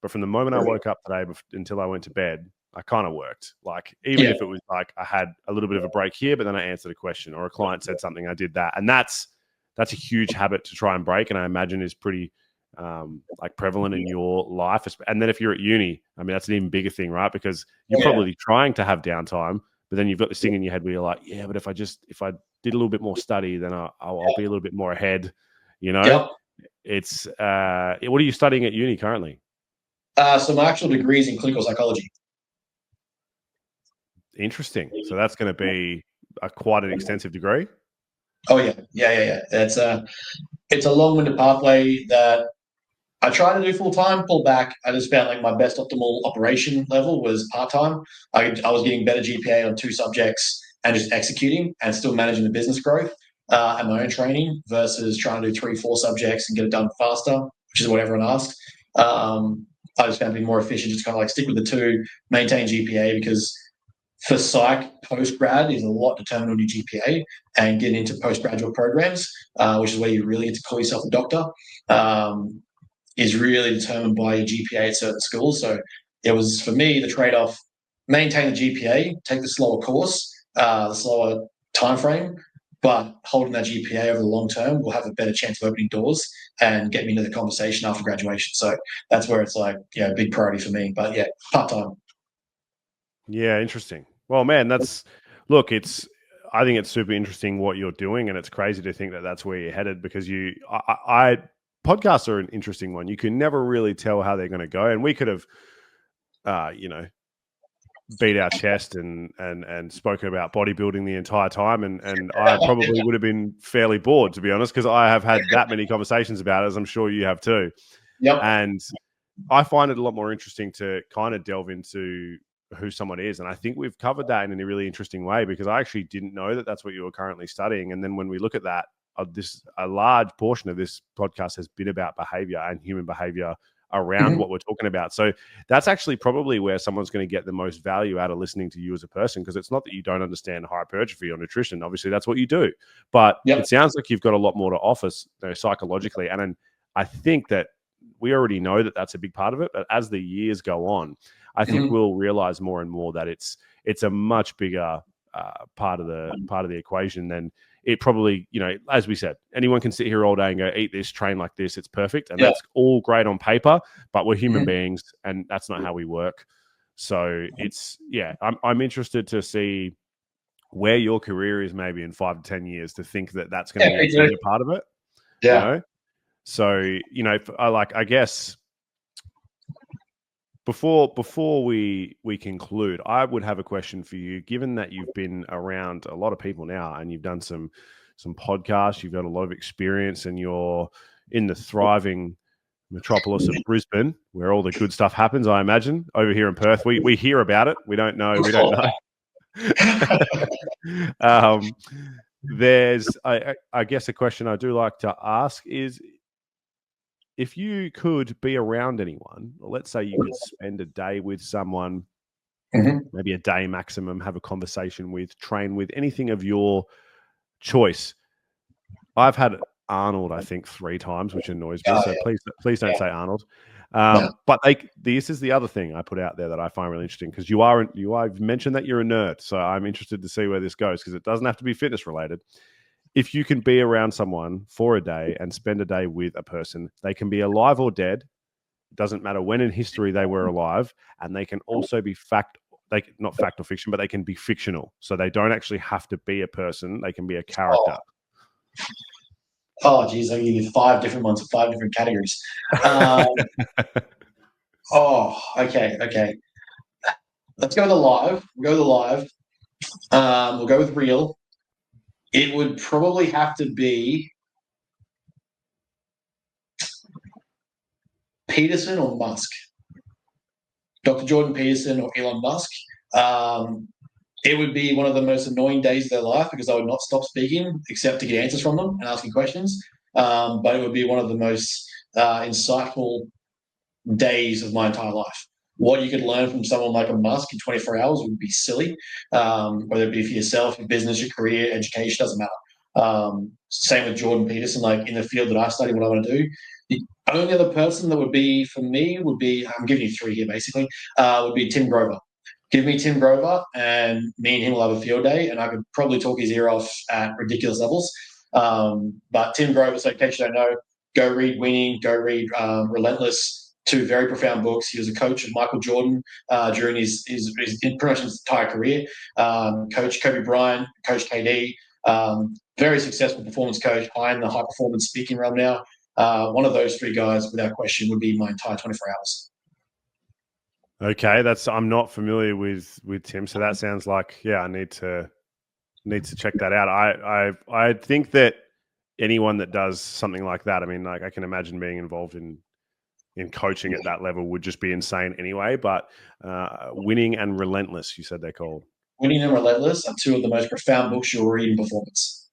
but from the moment I woke up today until I went to bed, I kind of worked. Like, even if it was like I had a little bit of a break here, but then I answered a question or a client said something, I did that. And that's a huge habit to try and break. And I imagine is pretty like prevalent in your life. And then if you're at uni, I mean, that's an even bigger thing, right? Because you're probably trying to have downtime, but then you've got this thing in your head where you're like, yeah, but if I did a little bit more study, then I'll be a little bit more ahead, It's what are you studying at uni currently? So my actual degree is in clinical psychology. Interesting. So that's going to be quite an extensive degree. Oh yeah. It's a long-winded pathway that I tried to do full time, pull back. I just found like my best optimal operation level was part time. I was getting better GPA on 2 subjects and just executing and still managing the business growth and my own training versus trying to do 3, 4 subjects and get it done faster, which is what everyone asked. I just found to be more efficient, just kind of like stick with the 2, maintain GPA because for psych, post grad is a lot determined on your GPA and getting into postgraduate programs, which is where you really get to call yourself a doctor. Is really determined by your GPA at certain schools. So it was, for me, the trade-off, maintain the GPA, take the slower course, the slower time frame, but holding that GPA over the long term will have a better chance of opening doors and get me into the conversation after graduation. So that's where it's like, a big priority for me. But yeah, part-time. Yeah, interesting. Well, man, I think it's super interesting what you're doing, and it's crazy to think that that's where you're headed because podcasts are an interesting one. You can never really tell how they're going to go, and we could have, beat our chest and spoken about bodybuilding the entire time, and I probably would have been fairly bored, to be honest, because I have had that many conversations about it, as I'm sure you have too. Yep. And I find it a lot more interesting to kind of delve into who someone is. And I think we've covered that in a really interesting way because I actually didn't know that that's what you were currently studying. And then when we look at that, a large portion of this podcast has been about behavior and human behavior around what we're talking about. So that's actually probably where someone's going to get the most value out of listening to you as a person, because it's not that you don't understand hypertrophy or nutrition. Obviously, that's what you do. But it sounds like you've got a lot more to offer psychologically. And then I think that we already know that that's a big part of it. But as the years go on, I think we'll realize more and more that it's a much bigger part of the equation than it probably, as we said, anyone can sit here all day and go, eat this, train like this, it's perfect. And that's all great on paper, but we're human beings and that's not how we work. So I'm interested to see where your career is maybe in 5 to 10 years, to think that that's going to be a bigger part of it. Yeah. So, I guess before we conclude, I would have a question for you. Given that you've been around a lot of people now and you've done some podcasts, you've got a lot of experience, and you're in the thriving metropolis of Brisbane, where all the good stuff happens, I imagine. Over here in Perth, we hear about it. We don't know. There's, I guess, a question I do like to ask is, if you could be around anyone, let's say you could spend a day with someone, maybe a day maximum, have a conversation with, train with, anything of your choice. I've had Arnold, I think, 3 times, which annoys me. So please don't say Arnold. But this is the other thing I put out there that I find really interesting, because I've mentioned that you're a nerd. So I'm interested to see where this goes, because it doesn't have to be fitness related. If you can be around someone for a day and spend a day with a person, they can be alive or dead. It doesn't matter when in history they were alive, and they can also be not fact or fiction, but they can be fictional. So they don't actually have to be a person. They can be a character. Oh, geez, I'll give you 5 different ones, 5 different categories. Okay. Let's go with alive. We'll go with real. It would probably have to be Peterson or Musk. Dr. Jordan Peterson or Elon Musk. It would be one of the most annoying days of their life, because I would not stop speaking except to get answers from them and asking questions. But it would be one of the most insightful days of my entire life. What you could learn from someone like a Musk in 24 hours would be silly, whether it be for yourself, your business, your career, education, doesn't matter. Same with Jordan Peterson, like in the field that I study, what I want to do. The only other person that would be for me would be, I'm giving you 3 here basically, would be Tim Grover. Give me Tim Grover and me and him will have a field day, and I could probably talk his ear off at ridiculous levels. But Tim Grover, so in case you don't know, go read Winning, go read Relentless. 2 very profound books. He was a coach of Michael Jordan during his pretty much his entire career. Coach Kobe Bryant, Coach KD, very successful performance coach, high in the high performance speaking realm now. One of those 3 guys, without question, would be my entire 24 hours. Okay, I'm not familiar with Tim, so that sounds like I need to check that out. I think that anyone that does something like that, I mean, like I can imagine being involved in coaching at that level would just be insane anyway. But Winning and Relentless, you said they're called. Winning and Relentless are two of the most profound books you'll read in performance.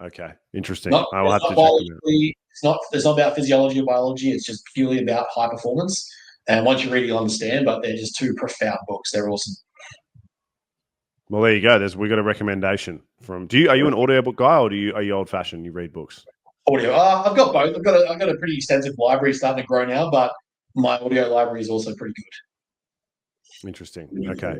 Okay, interesting. I will have to check them out. It's not about physiology or biology. It's just purely about high performance. And once you read it, you'll understand. But they're just two profound books. They're awesome. Well, there you go. We got a recommendation from. Are you an audiobook guy, or are you old fashioned? You read books? Audio. I've got both. I've got a pretty extensive library starting to grow now, but my audio library is also pretty good. Interesting. Okay.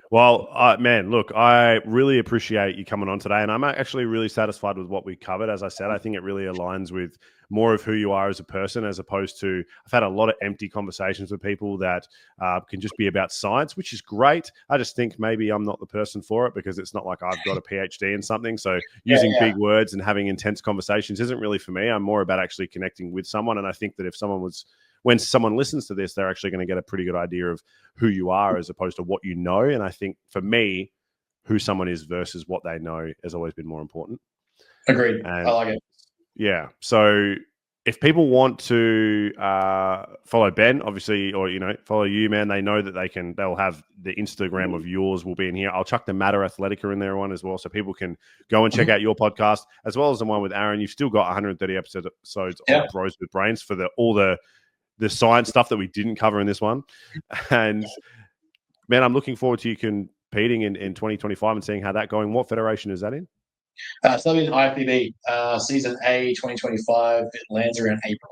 Well, man, look, I really appreciate you coming on today, and I'm actually really satisfied with what we covered. As I said, I think it really aligns with more of who you are as a person, as opposed to I've had a lot of empty conversations with people that can just be about science, which is great. I just think maybe I'm not the person for it because it's not like I've got a PhD in something. So using big words and having intense conversations isn't really for me. I'm more about actually connecting with someone, and I think that when someone listens to this, they're actually going to get a pretty good idea of who you are as opposed to what you know. And I think for me, who someone is versus what they know has always been more important. Agreed. I like it. Yeah. So if people want to follow Ben, obviously, or, follow you, man, they know that they'll have the Instagram of yours will be in here. I'll chuck the Matter Athletica in there one as well. So people can go and check out your podcast as well as the one with Aaron. You've still got 130 episodes of Bros with Brains for all the science stuff that we didn't cover in this one. And man, I'm looking forward to you competing in 2025 and seeing how that's going. What federation is that in? So in IFBB, Season A 2025, it lands around April.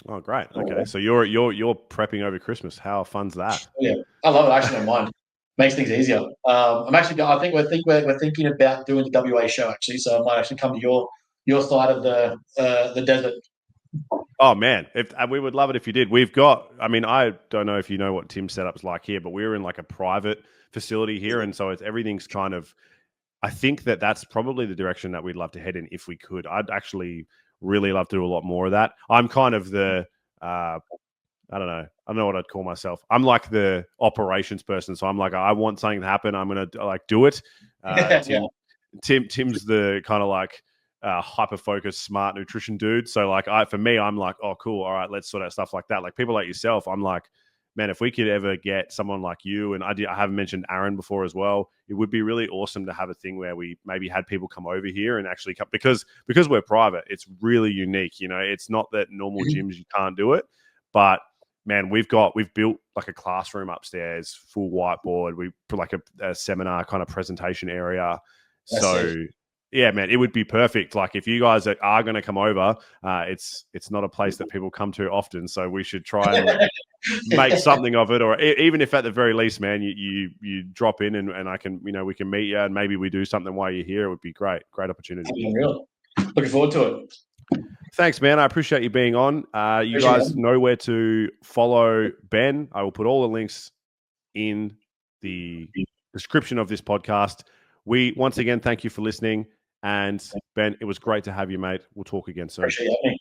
Oh, great. Okay. So you're prepping over Christmas. How fun's that? Yeah. I love it. I actually don't mind. Makes things easier. I think we're thinking about doing the WA show actually. So I might actually come to your side of the desert. Oh man, we would love it if you did. We've got, I don't know if you know what Tim's setup's like here, but we're in like a private facility here, and so everything's kind of. I think that's probably the direction that we'd love to head in if we could. I'd actually really love to do a lot more of that. I'm kind of the, I don't know what I'd call myself. I'm like the operations person, so I'm like, I want something to happen. I'm gonna do it. Tim's the kind of like. Hyper-focused, smart nutrition dude. So for me, I'm like, oh, cool. All right, let's sort out stuff like that. Like people like yourself, I'm like, man, if we could ever get someone like you, and I haven't mentioned Aaron before as well, it would be really awesome to have a thing where we maybe had people come over here and actually come because we're private. It's really unique. It's not that normal gyms you can't do it, but man, we've built like a classroom upstairs, full whiteboard. We put like a seminar kind of presentation area. Yeah, man, it would be perfect. Like if you guys are going to come over, it's not a place that people come to often, so we should try and make something of it. Or even if at the very least, man, you drop in and I can, we can meet you and maybe we do something while you're here. It would be great opportunity. Looking forward to it. Thanks, man. I appreciate you being on. You guys know where to follow Ben. I will put all the links in the description of this podcast. We once again thank you for listening. And Ben, it was great to have you, mate. We'll talk again soon. Appreciate it.